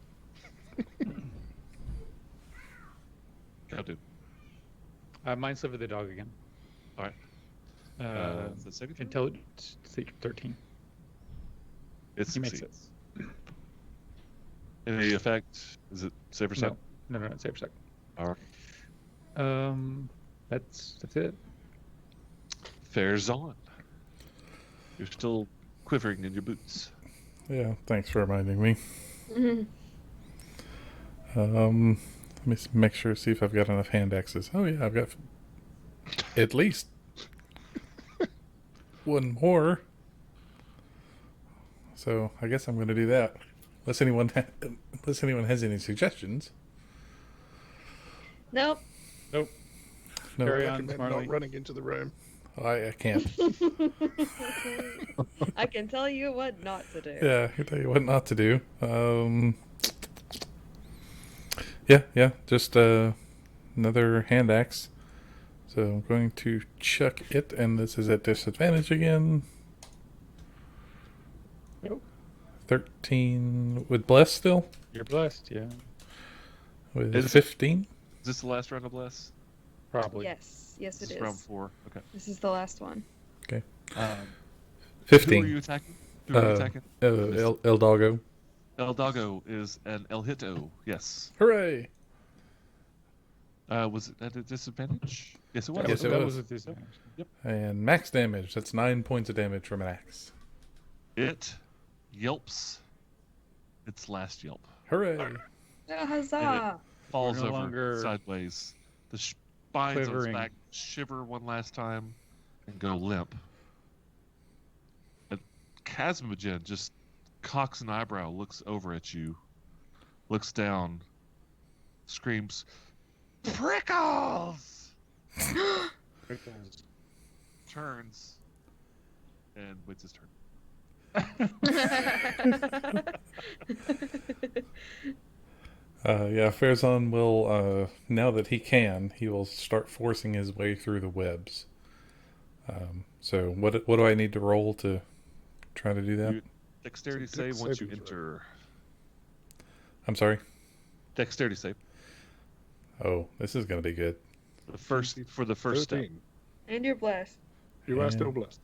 S1: I'll do.
S2: Mind Sliver the dog again.
S1: All right. The saving throw?
S2: Intelligence 13.
S1: It
S2: He makes it.
S1: succeeds. Any effect? Is it save or set?
S2: No, save for a sec.
S1: All right.
S2: That's it.
S1: Fares on. You're still quivering in your boots.
S5: Yeah, thanks for reminding me.
S3: Mhm.
S5: Let me make sure, see if I've got enough hand axes. Oh yeah, I've got at least one more. So I guess I'm going to do that. Unless anyone has any suggestions.
S3: Nope.
S2: Nope.
S5: No,
S2: Carry
S4: I
S2: on,
S4: recommend
S2: Marley.
S4: not running into the room.
S5: I can't.
S3: I can tell you what not to do.
S5: Yeah, I can tell you what not to do. Yeah, just another hand axe. So I'm going to chuck it, and this is at disadvantage again.
S2: Nope.
S5: 13 with bless still?
S2: You're blessed, yeah.
S5: With
S1: Is it-
S5: 15?
S1: Is this the last round of bless?
S2: Probably.
S3: Yes,
S1: This
S3: it
S1: is round
S3: is.
S1: 4. Okay.
S3: This is the last one.
S1: Who are
S5: 15.
S1: you attacking? Who are you attacking?
S5: El Doggo.
S1: El Doggo is an El Hito. Yes.
S5: Hooray!
S1: Was it at a disadvantage? Yes, it was.
S5: Yes, it
S2: that
S5: was.
S2: was a disadvantage.
S5: And max damage. That's 9 points of damage from an axe.
S1: It yelps its last yelp.
S5: Hooray!
S3: Oh, huzzah!
S1: Falls
S2: no
S1: over
S2: longer
S1: sideways. The spines on its
S2: quivering.
S1: back shiver one last time and go limp. It Casmogen just cocks an eyebrow, looks over at you, looks down, screams, "Prickles!" Turns, and waits his turn.
S5: Yeah, Farazan will, now that he will start forcing his way through the webs. So what do I need to roll to try to do that?
S1: Dexterity
S4: It's a dex
S1: save once you
S4: saving throw.
S1: enter.
S5: I'm sorry.
S1: Dexterity save.
S5: Oh, this is going to be good.
S1: For the first step.
S4: 13.
S3: And you're blessed.
S4: You are
S5: Yeah.
S4: still blessed.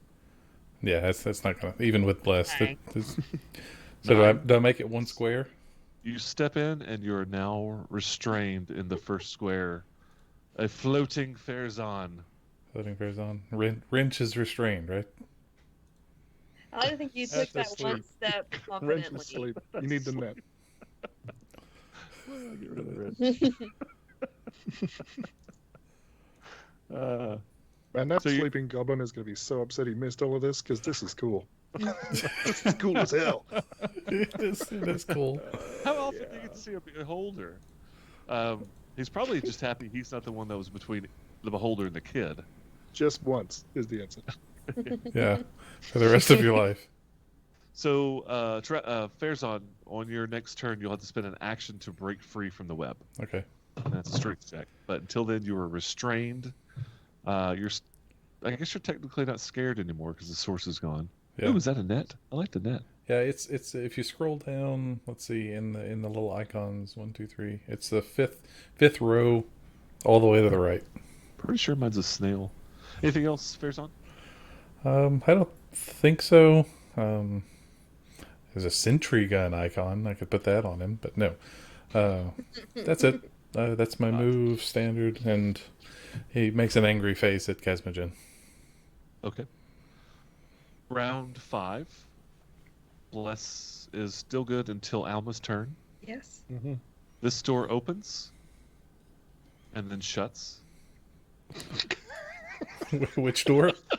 S5: Yeah, that's not going to, even with blessed.
S3: Dang.
S5: So
S1: Nine.
S5: do I make it one square?
S1: You step in, and you're now restrained in the first square. A floating Farazan.
S5: Floating Farazan. Wrench is restrained, right?
S3: I don't think you took
S2: That's
S3: that one
S2: asleep.
S3: step
S4: Wrench
S3: confidently.
S4: is asleep. You need the net.
S1: Get rid of the wrench.
S4: Man, that
S1: So you-
S4: sleeping goblin is going to be so upset he missed all of this because this is cool. This is cool as hell.
S5: It is cool.
S1: How often do you get to see a beholder? He's probably just happy he's not the one that was between the beholder and the kid.
S4: Just once is the answer.
S5: Yeah, for the rest of your life.
S1: So, Farazan, on your next turn, you'll have to spend an action to break free from the web.
S5: Okay.
S1: And that's a strength check. But until then, you are restrained. I guess you're technically not scared anymore because the source is gone.
S5: Yeah.
S1: Ooh, is that a net? I like the net.
S5: Yeah, it's if you scroll down, let's see, in the little icons, 1, 2, 3. It's the fifth row, all the way to the right.
S1: Pretty sure mine's a snail. Anything else, Farazan?
S5: I don't think so. There's a sentry gun icon. I could put that on him, but no. That's it. That's my move, standard, and he makes an angry face at Casmogen.
S1: Okay. Round 5. Bless is still good until Alma's turn.
S3: Yes.
S4: Mm-hmm.
S1: This door opens and then shuts.
S5: Which door?
S1: The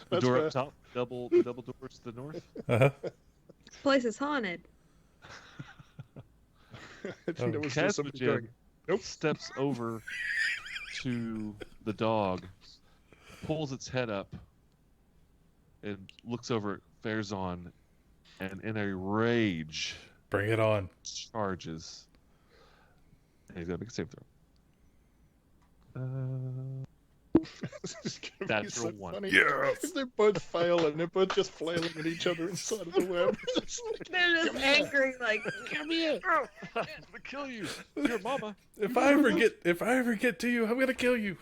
S4: That's
S1: door
S4: fair.
S1: up top, the double doors to the north.
S5: Uh-huh.
S3: This place is haunted.
S4: I think there was just somebody
S1: Casmogen
S4: going, nope.
S1: steps over to the dog, pulls its head up, and looks over at Farazan, and in a rage
S5: Bring it on.
S1: charges. And he's gonna make a save throw.
S4: This is gonna be
S1: Natural
S4: so
S1: one.
S4: funny.
S5: Yes.
S4: If they both fail and they're both just flailing at each other inside of the web. It's like,
S3: They're just angry, like,
S1: Come here! I'm gonna kill you. Your mama.
S5: If I ever get to you, I'm gonna kill you.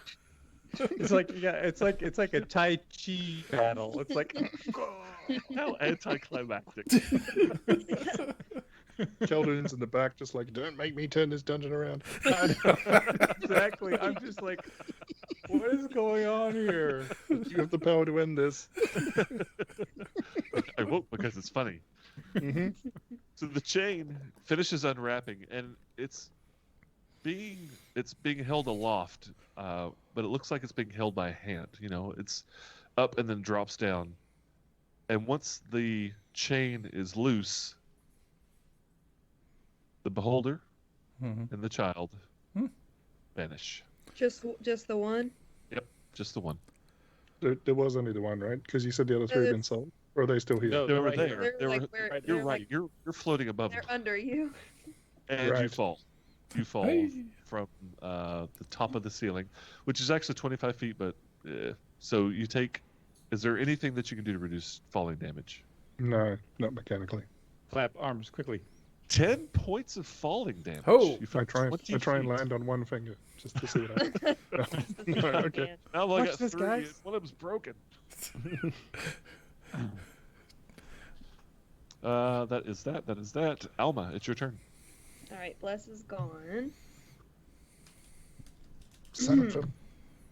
S2: It's like it's like a Tai Chi battle. It's like
S1: How anticlimactic.
S4: Keldon's in the back, just like, don't make me turn this dungeon around.
S2: exactly. I'm just like, what is going on here?
S4: You have the power to end this.
S1: I won't because it's funny.
S4: Mm-hmm.
S1: So the chain finishes unwrapping, and it's being held aloft, but it looks like it's being held by a hand. You know, it's up and then drops down, and once the chain is loose, the beholder
S5: Mhm.
S1: and the child
S5: Hmm.
S1: vanish.
S3: just the one.
S1: Just the one.
S4: There was only the one, right? Because you said the other three had been sold. Or are they still here?
S2: No,
S1: They
S2: they're
S1: were
S2: right
S1: there.
S2: here.
S3: They're
S1: They
S3: like
S1: were-
S3: where
S2: right
S1: You're
S3: they're
S1: right.
S3: like
S1: You're floating above
S3: they're
S1: them,
S3: under you.
S1: and you
S4: Right.
S1: fall. You fall
S5: Hey.
S1: from the top of the ceiling, which is actually 25 feet. But so you take. Is there anything that you can do to reduce falling damage?
S4: No, not mechanically.
S2: Clap arms quickly.
S1: 10 points of falling damage.
S5: Oh!
S1: You fell
S4: I try
S1: 20
S4: and
S1: feet.
S4: land on one finger just to see what happens. No, okay.
S3: Man.
S1: Now I
S2: Watch
S1: got
S2: this,
S1: 3,
S2: guys.
S1: and one of them's broken. That is that. That is that. Alma, it's your turn.
S3: All right, Bless is gone,
S4: Son of a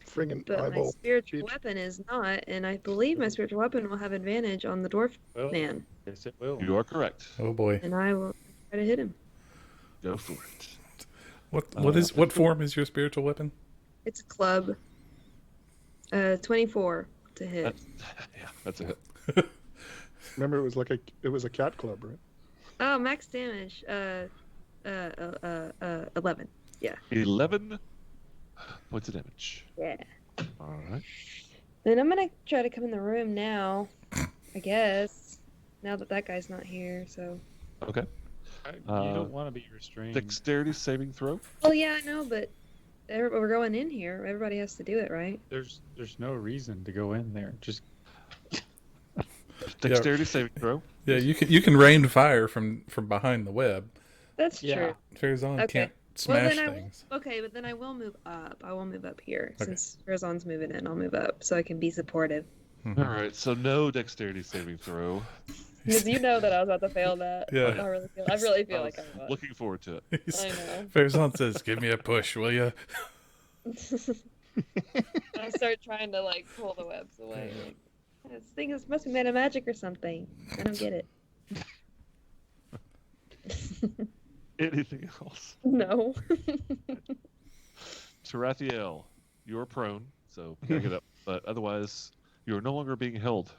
S4: friggin'
S3: but my
S4: eyeball.
S3: spiritual
S4: Bitch.
S3: weapon is not, and I believe my spiritual weapon will have advantage on the dwarf
S2: Well,
S3: man,
S2: yes, it will.
S1: You are correct.
S5: Oh boy.
S3: and I will try to hit him.
S1: Go for it.
S5: What form is your spiritual weapon?
S3: It's a club. 24 to hit.
S1: That's, yeah, that's a hit.
S4: Remember, it was a cat club, right?
S3: Oh, max damage. 11.
S1: 11 points of damage.
S3: Yeah.
S1: All right.
S3: Then I'm gonna try to come in the room now. I guess. Now that that guy's not here, so.
S1: Okay.
S2: You
S1: Uh,
S2: don't want to be restrained.
S1: Dexterity saving throw.
S3: Oh yeah, I know, but we're going in here. Everybody has to do it, right?
S2: There's no reason to go in there. Just
S1: Dexterity saving throw.
S5: Yeah, you can rain fire from behind the web.
S3: That's
S2: Yeah.
S3: true.
S5: Farazan
S3: Okay.
S5: can't smash
S3: then
S5: things.
S3: Okay, but then I will move up. I will move up here.
S5: Okay.
S3: Since Farazan's moving in, I'll move up so I can be supportive.
S5: Mhm.
S1: All right. So no dexterity saving throw.
S3: Because you know that I was about to fail that.
S5: Yeah.
S3: I really feel
S1: I
S3: like I
S1: was
S3: was.
S1: looking forward to it.
S5: He's-
S3: I know.
S5: Farazan says, "Give me a push, will you?"
S3: I start trying to like pull the webs away. Like, this thing must be made of magic or something. I don't get it.
S1: Anything else?
S3: No.
S1: Tarathiel, you're prone, so pick it up. But otherwise, you're no longer being held.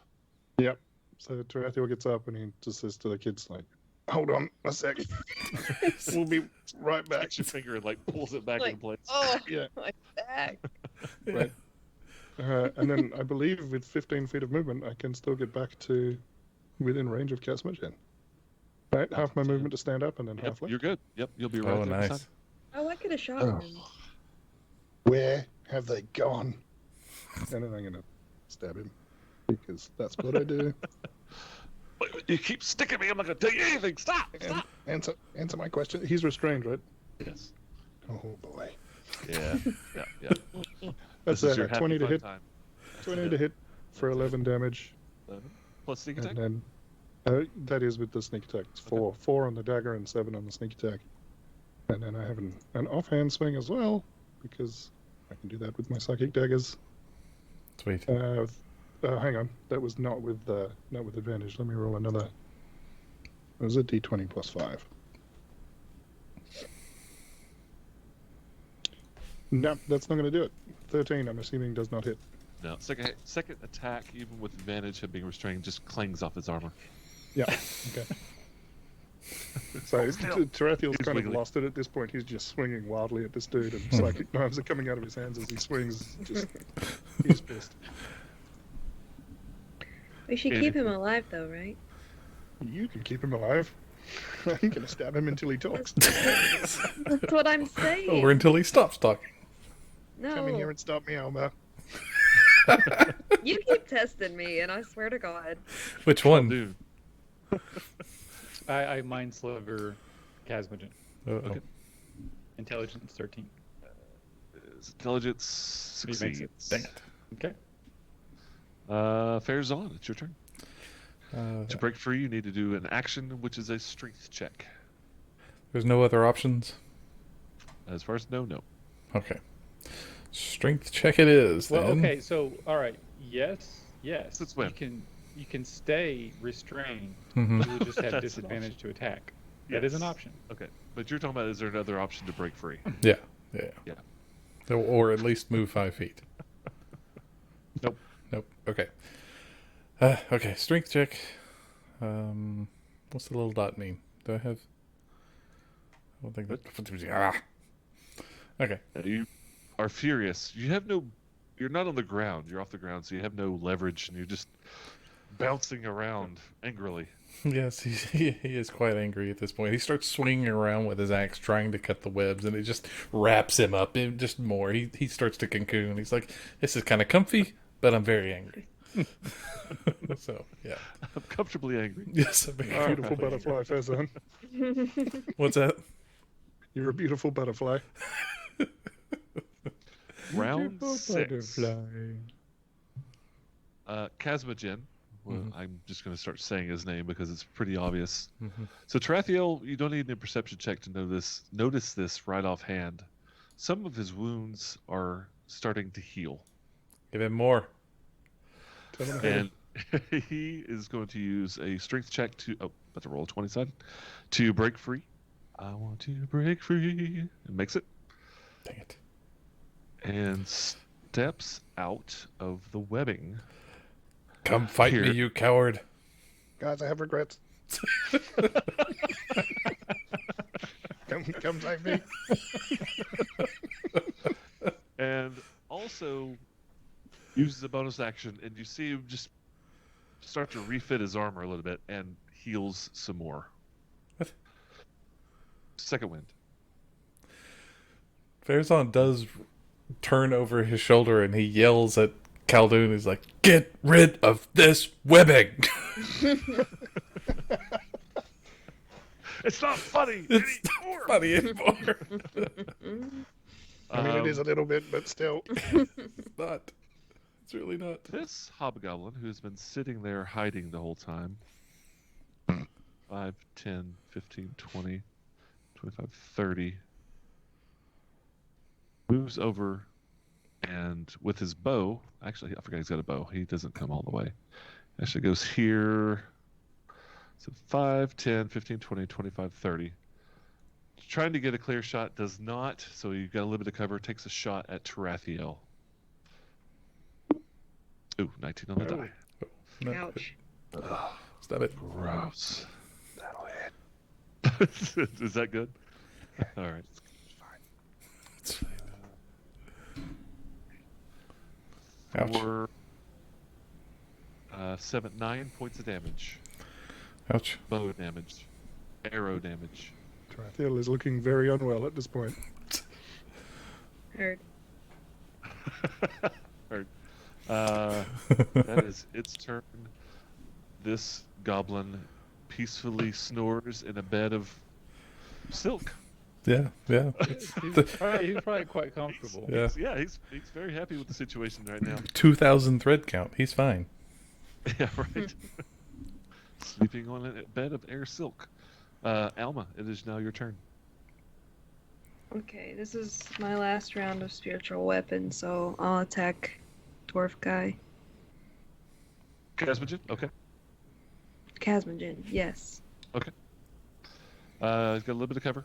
S4: So Tarathiel gets up and he just says to the kids, like, "Hold on a second. We'll be right back."
S1: Takes your finger and like pulls it back
S3: Like,
S1: into place.
S3: Oh,
S4: Yeah.
S3: my back.
S4: Right. And then I believe with 15 feet of movement, I can still get back to within range of Casmogen. Right, half my movement to stand up and then
S1: Yep,
S4: half left.
S1: you're good. Yep, you'll be right
S5: Oh,
S1: there.
S5: nice.
S1: beside
S3: Oh, I could have shot
S4: Oh.
S3: him.
S4: Where have they gone? And then I'm gonna stab him because that's what I do.
S1: Wait, you keep sticking me. I'm not gonna tell you anything. Stop! Stop!
S4: Answer my question. He's restrained, right?
S1: Yes.
S4: Oh boy.
S1: Yeah. Yeah.
S4: That's
S1: This is your
S4: 20 to
S1: happy
S4: hit.
S1: fun time.
S4: 20 to hit for 11 damage,
S1: 11 plus sneak
S4: and
S1: attack.
S4: then that is with the sneak attack. It's four on the dagger and 7 on the sneak attack. And then I have an offhand swing as well because I can do that with my psychic daggers.
S5: Sweet.
S4: Hang on, that was not with advantage. Let me roll another. It was a d20 plus 5. No, that's not going to do it. 13, I'm assuming, does not hit.
S1: No, second attack, even with advantage of being restrained, just clings off his armor.
S4: Yeah. Okay. So
S1: Still.
S4: Tarathiel's
S1: He's
S4: kind of
S1: wiggly.
S4: lost it at this point. He's just swinging wildly at this dude, and psychic knives are coming out of his hands as he swings. He's pissed.
S3: We should keep him alive, though, right?
S4: You can keep him alive. I'm gonna stab him until he talks.
S3: That's what I'm saying.
S5: Or until he stops talking.
S4: Come in here
S3: No,
S4: and stop me, Alma.
S3: you keep testing me, and I swear to God.
S5: Which one?
S1: Dude.
S2: I mind sliver Casmogen.
S5: Uh-oh.
S1: Okay.
S2: Intelligence 13.
S1: His intelligence
S2: He makes
S1: succeeds.
S2: it.
S5: Dang it.
S2: Okay.
S1: Fair's on. It's your turn. To break free, you need to do an action, which is a strength check.
S5: There's no other options?
S1: As far as no.
S5: Okay. Strength check it is,
S2: Well,
S5: then.
S2: okay. So, all right. Yes.
S1: Since when?
S2: You can stay restrained.
S5: Mhm.
S2: You will just have
S1: That's an
S2: disadvantage to attack. That is an
S1: Yes.
S2: option.
S1: Okay, but you're talking about is there another option to break free?
S5: Yeah.
S1: Yeah.
S5: Or at least move 5 feet.
S1: Nope.
S5: Okay. Okay, strength check. What's the little dot mean? Do I have... I don't think that... Ah! Okay.
S1: You are furious. You're not on the ground. You're off the ground, so you have no leverage, and you're just bouncing around angrily.
S5: Yes, he is quite angry at this point. He starts swinging around with his axe, trying to cut the webs, and it just wraps him up just more. He starts to cocoon. He's like, this is kind of comfy, but I'm very angry. So, yeah.
S1: I'm comfortably angry.
S5: Yes, I'm very angry.
S4: Beautiful butterfly, Farazan.
S5: What's that?
S4: You're a beautiful butterfly.
S1: Round
S5: Beautiful
S1: 6.
S5: butterfly.
S1: Casmogen. Well,
S5: Mhm.
S1: I'm just going to start saying his name because it's pretty obvious.
S5: Mhm.
S1: So Tarathiel, you don't need a perception check to notice this right offhand. Some of his wounds are starting to heal,
S5: Give him more.
S4: Tell him ahead.
S1: and he is going to use a strength check about to roll a 20 side to break free. I want to break free, and makes it,
S5: Dang it.
S1: and steps out of the webbing.
S5: Come fight
S1: Here.
S5: me, you coward.
S4: Guys, I have regrets. Come save me.
S1: And also uses a bonus action, and you see him just start to refit his armor a little bit and heals some more.
S5: What?
S1: Second wind.
S5: Farazan does turn over his shoulder and he yells at Khaldun. He's like, "Get rid of this webbing!"
S1: It's not funny
S5: It's
S1: anymore.
S5: not funny anymore.
S4: I mean, it is a little bit, but still.
S5: It's not. It's really not.
S1: This hobgoblin, who's been sitting there hiding the whole time, 5, 10, 15, 20, 25, 30, moves over and with his bow, actually, I forgot he's got a bow. He doesn't come all the way. Actually goes here. So 5, 10, 15, 20, 25, 30. Trying to get a clear shot, does not. So you've got a little bit of cover. Takes a shot at Tarathiel. Ooh, 19 on the die.
S5: No.
S3: Ouch.
S5: Stop it.
S1: Gross. That'll hit. Is that good? All right.
S5: It's- Ouch.
S1: For 9 points of damage.
S5: Ouch.
S1: Bow damage. Arrow damage.
S4: Tarathiel is looking very unwell at this point.
S3: Heard.
S1: Heard. That is its turn. This goblin peacefully snores in a bed of silk.
S5: Yeah, yeah.
S2: He's probably quite comfortable.
S5: Yeah.
S1: He's very happy with the situation right now.
S5: 2,000 thread count. He's fine.
S1: Yeah, right. Sleeping on a bed of air silk. Alma, it is now your turn.
S3: Okay, this is my last round of spiritual weapon, so I'll attack dwarf guy.
S1: Casmagen? Okay.
S3: Casmagen, yes.
S1: He's got a little bit of cover.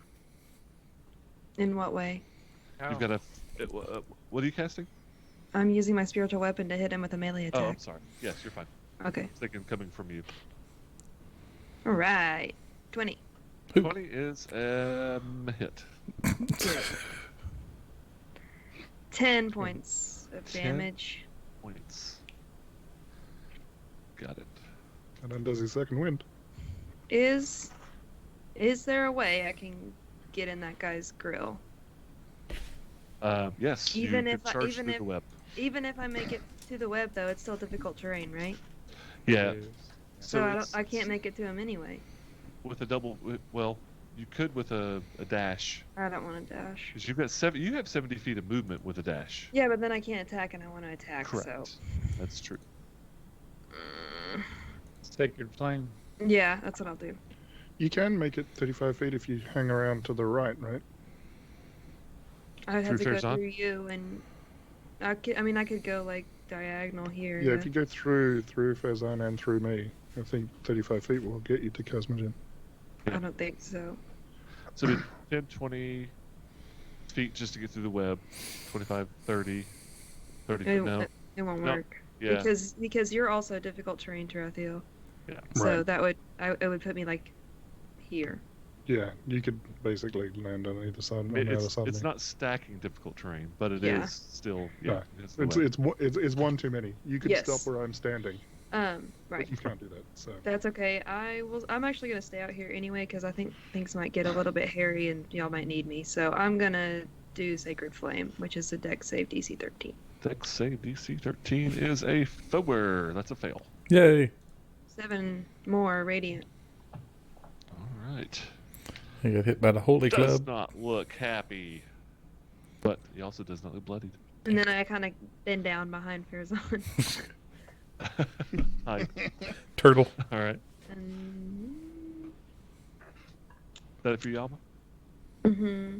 S3: In what way?
S1: You've got a. What are you casting?
S3: I'm using my spiritual weapon to hit him with a melee
S1: Oh, I'm
S3: attack.
S1: sorry. Yes, you're fine.
S3: Okay.
S1: I was thinking coming from you.
S3: Alright. 20.
S1: 20 is a hit.
S3: 10 points of
S1: 10?
S3: damage.
S1: Points. Got it.
S4: And then does his second wind.
S3: Is there a way I can get in that guy's grill?
S1: Yes,
S3: Even
S1: you
S3: if
S1: could
S3: I-
S1: charge
S3: even
S1: through
S3: if-
S1: the web.
S3: Even if I make it to the web, though, it's still difficult terrain, right?
S1: Yeah.
S3: So I
S1: it's-
S3: can't make it to him anyway.
S1: with a double. Well, you could with a dash.
S3: I don't want to dash.
S1: Because you've got 7. You have 70 feet of movement with a dash.
S3: Yeah, but then I can't attack, and I want to attack.
S1: Correct.
S3: So.
S1: That's true.
S2: Sacred flame.
S3: Yeah, that's what I'll do.
S4: You can make it 35 feet if you hang around to the right, right?
S3: I would have to
S1: Through
S3: go
S1: Farazan?
S3: through you, and I could go like diagonal here.
S4: Yeah, if you go through Farazan and through me, I think 35 feet will get you to Casmagen.
S3: I don't think so.
S1: So it'd be 10, 20 feet just to get through the web. 25, 30. 30
S3: It,
S1: feet. No.
S3: it won't
S1: No.
S3: work
S1: Yeah.
S3: because you're also difficult terrain, Tarathiel.
S1: Yeah.
S3: So
S4: Right.
S3: that would it would put me like here.
S4: Yeah, you could basically land on either side. On
S1: It-
S4: the other side.
S1: it's
S4: of me.
S1: not stacking difficult terrain, but it is
S3: Yeah.
S1: still.
S4: No,
S1: Yeah. It's the web.
S4: It's one too many. You could
S3: Yes.
S4: stop where I'm standing, but
S3: Right.
S4: you can't do that. So
S3: That's okay. I'm actually gonna stay out here anyway because I think things might get a little bit hairy and y'all might need me. So I'm gonna do Sacred Flame, which is a Dex save DC 13.
S1: Dex save DC 13 is a failure. That's a fail.
S5: Yay.
S3: 7 more radiant.
S1: All right.
S5: I got hit by the holy
S1: Does
S5: club.
S1: not look happy, but he also does not look bloodied.
S3: And then I kind of bend down behind Farazan.
S1: Hi.
S5: Turtle.
S1: All right.
S3: And...
S1: That it for you, Alma?
S3: Mm-hmm.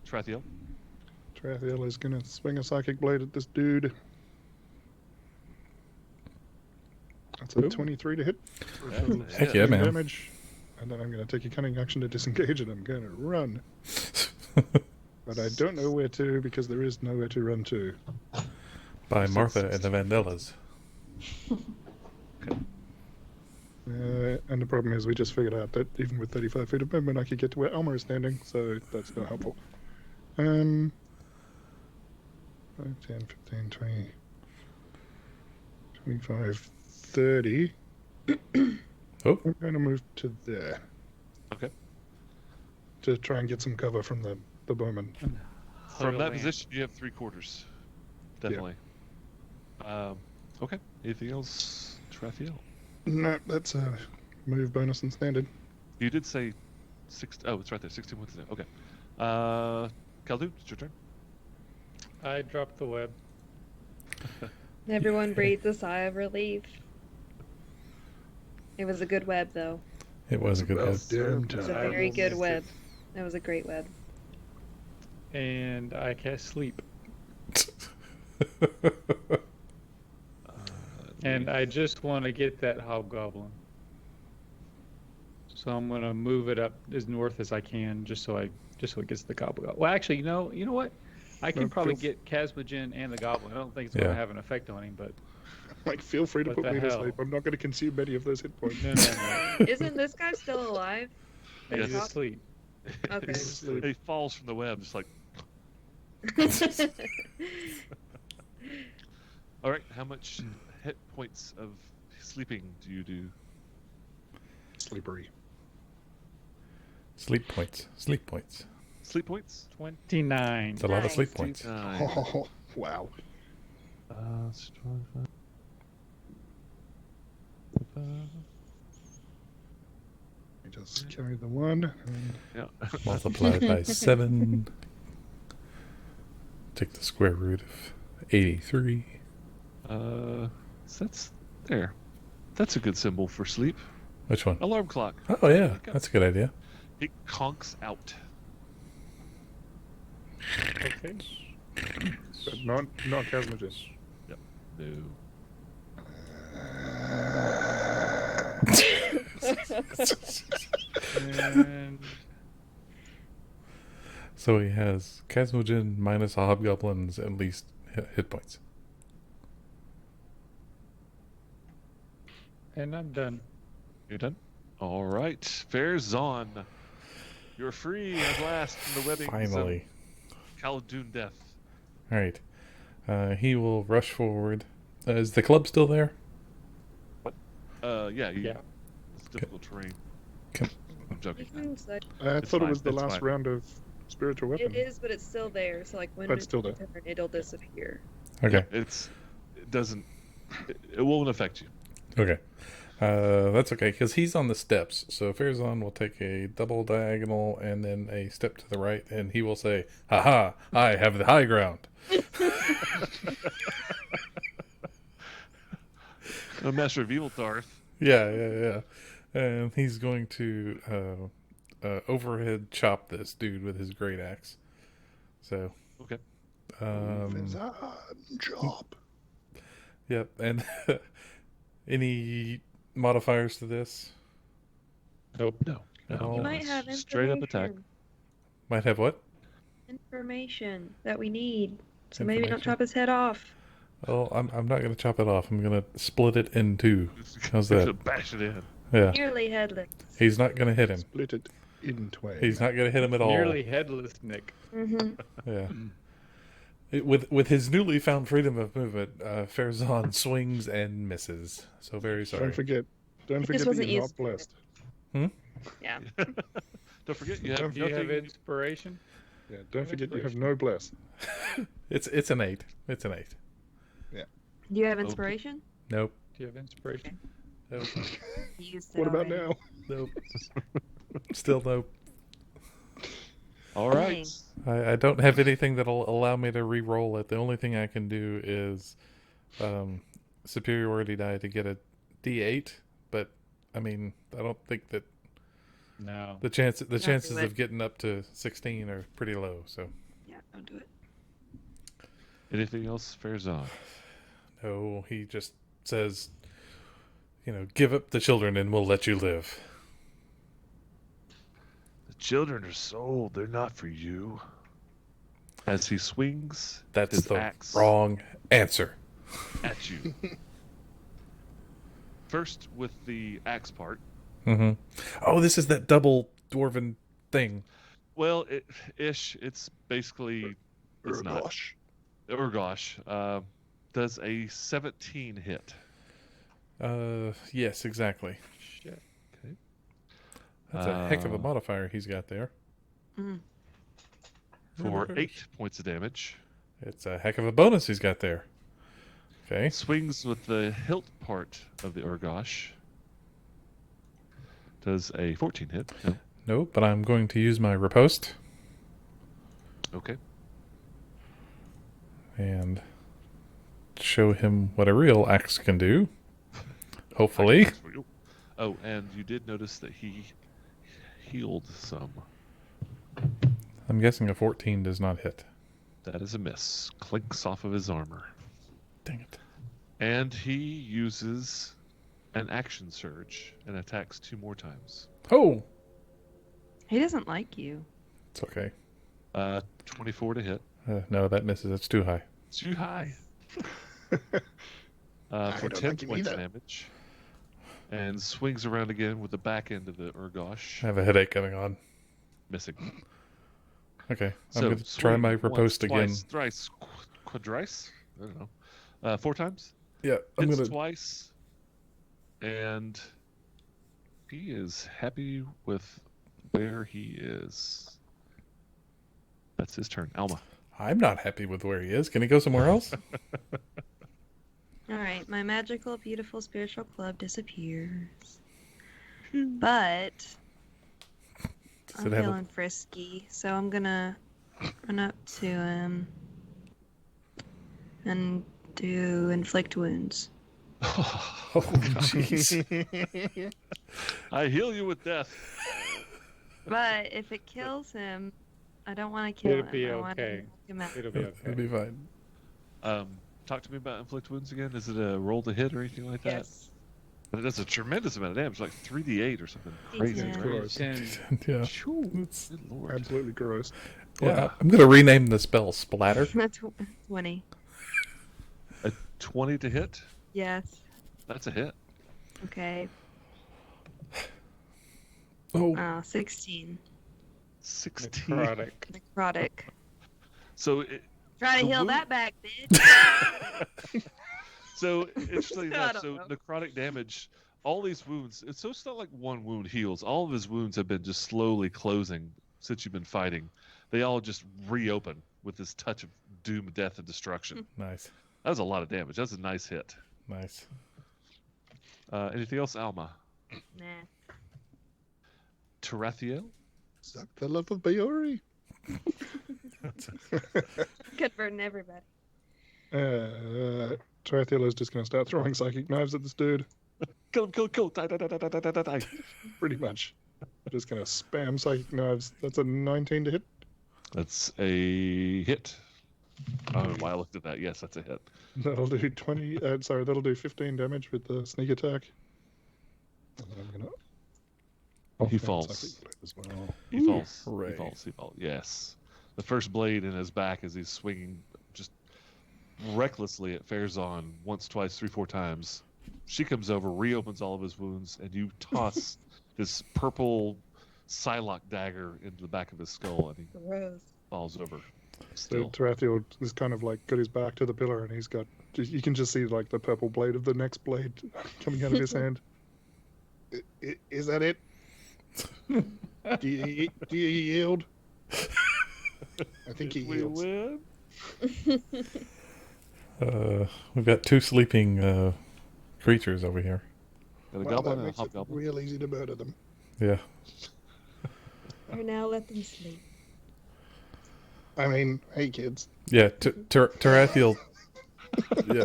S1: Tarathiel?
S4: Tarathiel is gonna swing a psychic blade at this dude. That's a
S2: Ooh.
S4: 23 to hit.
S1: That's a
S5: Heck
S1: hit.
S5: yeah, man.
S4: Damage. And then I'm gonna take a cunning action to disengage, and I'm gonna run. But I don't know where to because there is nowhere to run to.
S5: By Martha and the Vandellas.
S4: And the problem is we just figured out that even with 35 feet of movement, I could get to where Elmer is standing, so that's not helpful. 5, 10, 15, 20, 25, 30.
S5: Oh.
S4: I'm going to move to there.
S1: Okay.
S4: To try and get some cover from the bowman.
S1: From that
S2: Huddle in.
S1: position, you have 3/4. Definitely. Okay. Anything else, Raphael?
S4: No, that's a move bonus and standard.
S1: You did say 6. Oh, it's right there. 16 points there. Okay. Khaldun, it's your turn.
S2: I dropped the web.
S3: Everyone breathes a sigh of relief. It was a good web, though.
S5: It was a good
S4: About
S5: head.
S4: damn
S3: It was a
S4: time.
S3: very good web. It was a great web.
S2: And I cast sleep. And I just want to get that hobgoblin. So I'm gonna move it up as north as I can, just so it gets the goblin. Well, actually, you know what? I can
S4: No,
S2: probably
S4: feel-
S2: get Casmogen and the goblin. I don't think it's
S5: Yeah.
S2: gonna have an effect on him, but
S4: Like, feel free to
S2: What
S4: put
S2: the
S4: me to
S2: hell?
S4: sleep. I'm not going to consume any of those hit points.
S2: no.
S3: Isn't this guy still alive?
S1: Yes.
S2: He's asleep.
S3: Okay.
S1: He falls from the web, just like. All right. How much hit points of sleeping do you do?
S4: Slippery.
S5: Sleep points. Sleep points.
S1: Sleep points?
S2: 29.
S5: It's a lot of
S3: Nice.
S5: sleep points.
S1: 29.
S4: Oh, wow.
S1: It's 25.
S4: I just carry the 1. And
S1: Yeah.
S5: Multiplied by 7. Take the square root of 83.
S1: So that's there. That's a good symbol for sleep.
S5: Which one?
S1: Alarm clock.
S5: Oh, yeah. That's a good idea.
S1: It conks out.
S2: Okay.
S4: but not Casmogen.
S1: No.
S2: And
S5: So he has Casmogen minus hobgoblins at least hit points.
S2: I'm done.
S1: You're done? All right. Fair's on. You're free at last from the webbing.
S5: Finally.
S1: Khaldun death.
S5: All right. He will rush forward. Is the club still there?
S1: Yeah.
S2: Yeah.
S1: It's difficult terrain.
S5: Can-
S1: I'm joking.
S4: I
S1: It's
S4: thought
S1: fine,
S4: it was the
S1: it's
S4: last
S1: fine.
S4: round of spiritual weapon.
S3: It is, but it's still there. So like when
S4: But it's still there.
S3: turn, it'll disappear.
S5: Okay.
S1: It doesn't. It won't affect you.
S5: Okay. That's okay, because he's on the steps. So Farazan will take a double diagonal and then a step to the right, and he will say, "Ha I have the high ground."
S1: A Master of Evil Darth.
S5: Yeah. And he's going to overhead chop this dude with his great axe. So.
S1: Okay.
S4: Fezan, chop.
S5: Yep. And any modifiers to this?
S2: Nope.
S1: No.
S5: Oh,
S3: You might
S1: it's
S3: have
S1: straight up attack.
S5: Might have what?
S3: information that we need. So maybe don't
S5: Information?
S3: chop his head off.
S5: Oh, I'm not going to chop it off. I'm going to split it in two. How's
S1: You're
S5: that?
S1: gonna bash it in.
S5: Yeah.
S3: Nearly headless.
S5: He's not going to hit him.
S4: Split it in twain.
S5: He's not going to hit him at all.
S2: Nearly headless, Nick.
S3: Mm-hmm.
S5: Yeah. With his newly found freedom of movement, Farazan swings and misses. So very sorry.
S4: Don't forget
S3: just
S4: that
S3: wasn't
S4: you're
S3: used
S4: not
S3: to it.
S4: blessed.
S3: Yeah.
S1: Don't forget you have
S2: Do you have
S1: nothing.
S2: inspiration?
S4: Yeah, don't forget you have no bless.
S5: It's an 8. It's an 8.
S3: Do you have inspiration?
S5: Nope.
S2: Do you have inspiration?
S5: Nope.
S3: You used it
S4: What about
S3: already.
S4: now?
S5: Nope. Still nope.
S1: All right.
S5: I don't have anything that'll allow me to re-roll it. The only thing I can do is superiority die to get a D8. But I mean, I don't think that
S2: No.
S5: the chances
S3: it.
S5: of getting up to 16 are pretty low. So
S3: Yeah, don't do it.
S1: Anything else? Farazan.
S5: no, he just says, give up the children and we'll let you live.
S1: The children are sold. They're not for you. As he swings
S5: That's
S1: his
S5: the
S1: axe
S5: wrong answer.
S1: at you. first with the axe part.
S5: Mm-hmm. Oh, this is that double dwarven thing.
S1: Well, it's basically it's not.
S4: Gosh.
S1: Urgosh does a 17 hit.
S5: Yes, exactly.
S2: Shit.
S1: Okay.
S5: That's a heck of a modifier he's got there.
S3: Mm.
S1: For 8 points of damage.
S5: It's a heck of a bonus he's got there. Okay.
S1: Swings with the hilt part of the Urgosh. Does a 14 hit. No.
S5: Nope, but I'm going to use my riposte
S1: Okay.
S5: and show him what a real axe can do. Hopefully.
S1: Oh, and you did notice that he healed some.
S5: I'm guessing a 14 does not hit.
S1: That is a miss. Clinks off of his armor.
S5: Dang it.
S1: And he uses an action surge and attacks 2 more times.
S5: Oh!
S3: He doesn't like you.
S5: It's okay.
S1: 24 to hit.
S5: No, that misses. It's too high.
S1: Too high. For
S4: don't
S1: 10
S4: like him
S1: points
S4: either.
S1: damage. And swings around again with the back end of the Urgosh.
S5: I have a headache coming on.
S1: Missing.
S5: Okay, I'm
S1: So,
S5: going to try
S1: swing
S5: my
S1: once,
S5: riposte again.
S1: Twice, thrice, quadrice? I don't know. 4 times.
S5: Yeah, I'm
S1: Hits
S5: going to...
S1: twice. And he is happy with where he is. That's his turn. Alma.
S5: I'm not happy with where he is. Can he go somewhere else?
S3: All right, my magical, beautiful, spiritual club disappears. But
S5: Does
S3: I'm
S5: it have
S3: feeling frisky, so I'm gonna run up to him and do inflict wounds.
S5: Oh, jeez.
S1: I heal you with death.
S3: But if it kills him, I don't want to kill
S2: It'll
S3: him.
S2: be
S3: I want to
S2: okay.
S3: knock him out.
S2: It'll be okay.
S5: It'll be fine.
S1: Talk to me about inflict wounds again. Is it a roll to hit or anything like that?
S3: Yes.
S1: But it does a tremendous amount of damage, like 3d8 or something crazy.
S3: D10.
S4: Gross.
S5: Yeah.
S1: Phew,
S5: It's-
S1: good lord.
S4: Absolutely gross.
S5: Yeah, I'm going to rename the spell Splatter.
S3: That's 20.
S1: A 20 to hit?
S3: Yes.
S1: That's a hit.
S3: Okay.
S5: Oh,
S3: 16.
S1: 16.
S2: Necrotic.
S3: Necrotic.
S1: So,
S3: Try to
S1: The
S3: heal
S1: wound-
S3: that back, bitch.
S1: so interestingly
S3: I
S1: enough,
S3: don't
S1: so
S3: know.
S1: necrotic damage, all these wounds, it's not like one wound heals. All of his wounds have been just slowly closing since you've been fighting. They all just reopen with this touch of doom, death, and destruction.
S5: nice.
S1: That was a lot of damage. That's a nice hit.
S5: Nice.
S1: Anything else, Alma?
S3: Nah.
S1: Tarathiel?
S4: Suck the love of Biori.
S3: Converting everybody.
S4: Tarathiel is just going to start throwing psychic knives at this dude.
S1: Kill him, kill him, kill him. Die, die, die, die, die, die, die, die.
S4: Pretty much. Just going to spam psychic knives. That's a 19 to hit.
S1: That's a hit. I don't know why I looked at that. Yes, that's a hit.
S4: That'll do 20. That'll do 15 damage with the sneak attack. And then I'm gonna.
S1: He
S4: offhand
S1: falls.
S4: psychic blade as well.
S1: He falls.
S5: hooray.
S1: He falls. He falls. Yes. The first blade in his back as he's swinging just recklessly at Fairzon once, twice, 3, 4 times. She comes over, reopens all of his wounds, and you toss this purple Psylocke dagger into the back of his skull, and he
S3: Gross.
S1: falls over.
S4: So
S1: Still.
S4: Tarathiel is kind of like got his back to the pillar, and he's got. You can just see like the purple blade of the next blade coming out of his hand. Is that it? Do you yield? I think he
S1: We
S4: yields.
S1: win.
S5: We've got 2 sleeping creatures over here.
S1: Got a
S4: Well,
S1: goblin
S4: that
S1: and a
S4: makes it
S1: hobgoblin.
S4: real easy to murder them.
S5: Yeah.
S3: Or now let them sleep.
S4: I mean, hey kids.
S5: Yeah, Tarathiel. Yeah.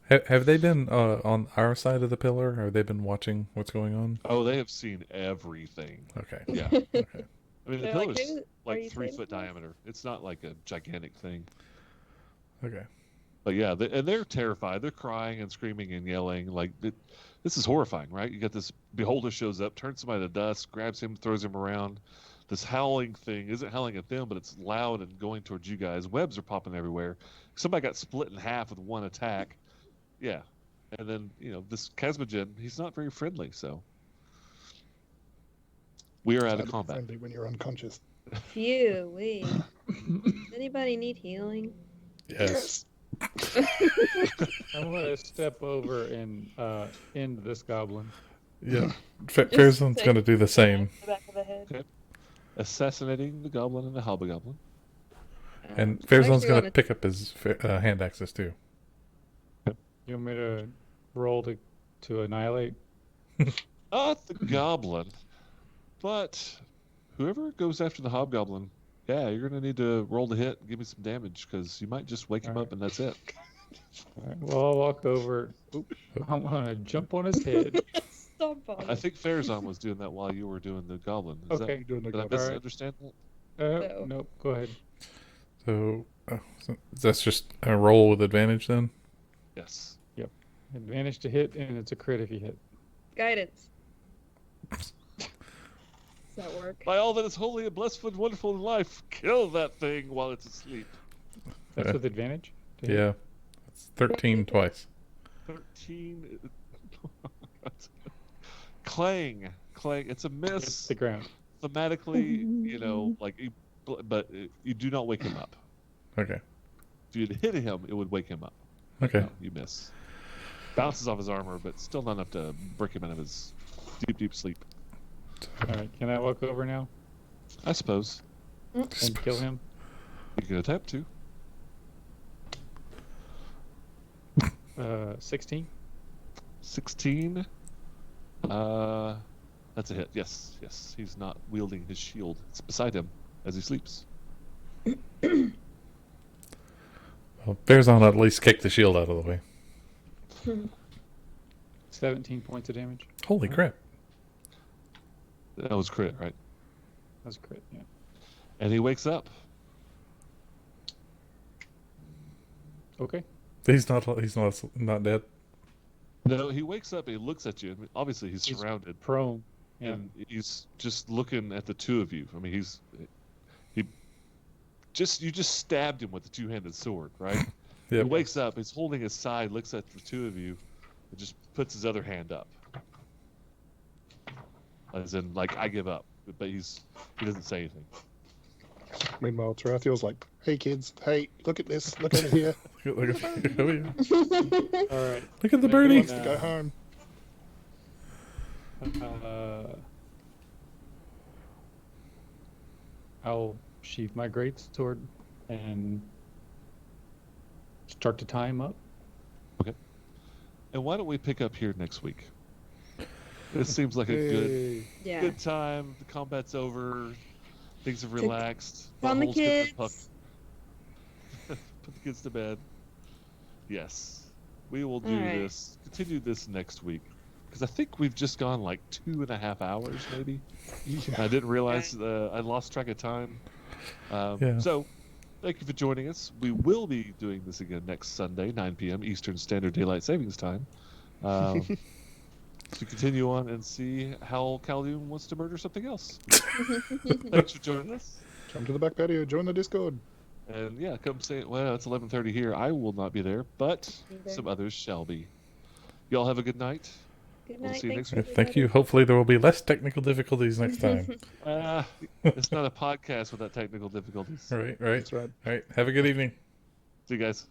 S5: Have they been on our side of the pillar? Have they been watching what's going on?
S1: Oh, they have seen everything.
S5: Okay.
S1: Yeah.
S5: Okay.
S1: I mean, the
S3: They're like,
S1: pillar's
S3: "Hey, are you
S1: like 3
S3: saving
S1: foot
S3: us?"
S1: diameter. It's not like a gigantic thing.
S5: Okay.
S1: But yeah, and they're terrified. They're crying and screaming and yelling. Like, this is horrifying, right? You got this beholder shows up, turns somebody to dust, grabs him, throws him around. this howling thing isn't howling at them, but it's loud and going towards you guys. Webs are popping everywhere. Somebody got split in half with one attack. Yeah. And then, this Casmogen, he's not very friendly, so we are out of
S4: Highly
S1: combat.
S4: friendly when you're unconscious.
S3: Phew, wait. Does anybody need healing?
S5: Yes.
S2: I'm gonna step over and end this goblin.
S5: Yeah. Farazan's going to do the same.
S3: The back of the head.
S1: Okay. Assassinating the goblin and the hobgoblin.
S5: And
S3: I
S5: Farazan's
S3: actually
S5: going to
S3: wanna-
S5: pick up his hand axes too.
S2: You want me to roll to annihilate?
S1: Not the goblin, but whoever goes after the hobgoblin, yeah, you're going to need to roll the hit and give me some damage because you might just wake him
S2: Alright.
S1: up and that's it.
S2: All right, well, I'll walk over. Oop, I'm gonna jump on his head.
S3: Stomp on
S1: I
S3: it.
S1: think Farazan was doing that while you were doing the goblin. Is
S2: Okay.
S4: You're doing the
S1: Did I
S4: goblin.
S2: Alright.
S1: misunderstand that?
S3: No.
S2: Nope. Go ahead.
S5: So that's just a roll with advantage then?
S1: Yes.
S2: Advantage to hit, and it's a crit if you hit.
S3: Guidance. Does that work?
S1: By all that is holy and blessed and wonderful in life, kill that thing while it's asleep.
S2: That's with advantage. To hit?
S5: Yeah. It's 13 twice.
S1: 13. Clang. It's a
S2: Hits
S1: miss.
S2: the ground.
S1: Thematically, but you do not wake him up.
S5: Okay.
S1: If you'd hit him, it would wake him up.
S5: Okay.
S1: No, you miss. Bounces off his armor, but still not enough to break him out of his deep, deep sleep.
S2: All right, can I walk over now
S1: I suppose
S2: and kill him?
S1: you can attempt to.
S2: 16.
S1: 16. That's a hit. Yes. He's not wielding his shield. It's beside him as he sleeps.
S5: Well, Farazan at least kick the shield out of the way.
S2: 17 points of damage.
S5: Holy crap.
S1: That was crit, right?
S2: That's a crit. Yeah.
S1: And he wakes up.
S2: Okay.
S5: He's not dead.
S1: No, he wakes up and he looks at you. I mean, obviously, he's
S2: He's
S1: surrounded.
S2: Prone. Yeah.
S1: And he's just looking at the two of you. I mean, you just stabbed him with the two-handed sword, right? He
S5: Yep.
S1: wakes up, he's holding his side, looks at the two of you, and just puts his other hand up. As in, like, I give up. But he doesn't say anything.
S4: Meanwhile, Tarathiel's like, "Hey kids, hey, look at this, look over here.
S5: Look at oh, yeah.
S2: All right.
S5: Look at the
S2: Maybe
S5: birdie.
S4: Wants to go home."
S2: I'll sheath my great sword and start to tie him up.
S1: And why don't we pick up here next week? This seems like a good
S4: Hey.
S3: Yeah.
S1: good time. The combat's over. Things have relaxed.
S3: On the
S1: Buttholes get the
S3: kids.
S1: Put the kids to bed. Yes. We will do
S3: Alright.
S1: this. Continue this next week. Because I think we've just gone like 2.5 hours, maybe.
S4: Yeah.
S1: I didn't realize I lost track of time.
S5: Yeah.
S1: So, thank you for joining us. We will be doing this again next Sunday, 9 p.m. Eastern Standard Daylight Savings Time. To continue on and see how Khaldun wants to murder something else. Thanks for joining us.
S4: Come to the back patio, join the Discord.
S1: And yeah, come say it. Well, it's 11:30 here. I will not be there, but
S3: Neither.
S1: some others shall be. Y'all have a good night.
S3: Good
S1: We'll
S3: night.
S1: see you
S3: Thanks,
S1: next week.
S5: Thank you. Hopefully there will be less technical difficulties next time.
S1: It's not a podcast without technical difficulties.
S5: Right.
S4: That's right.
S5: All right. Have a good evening.
S1: See you guys.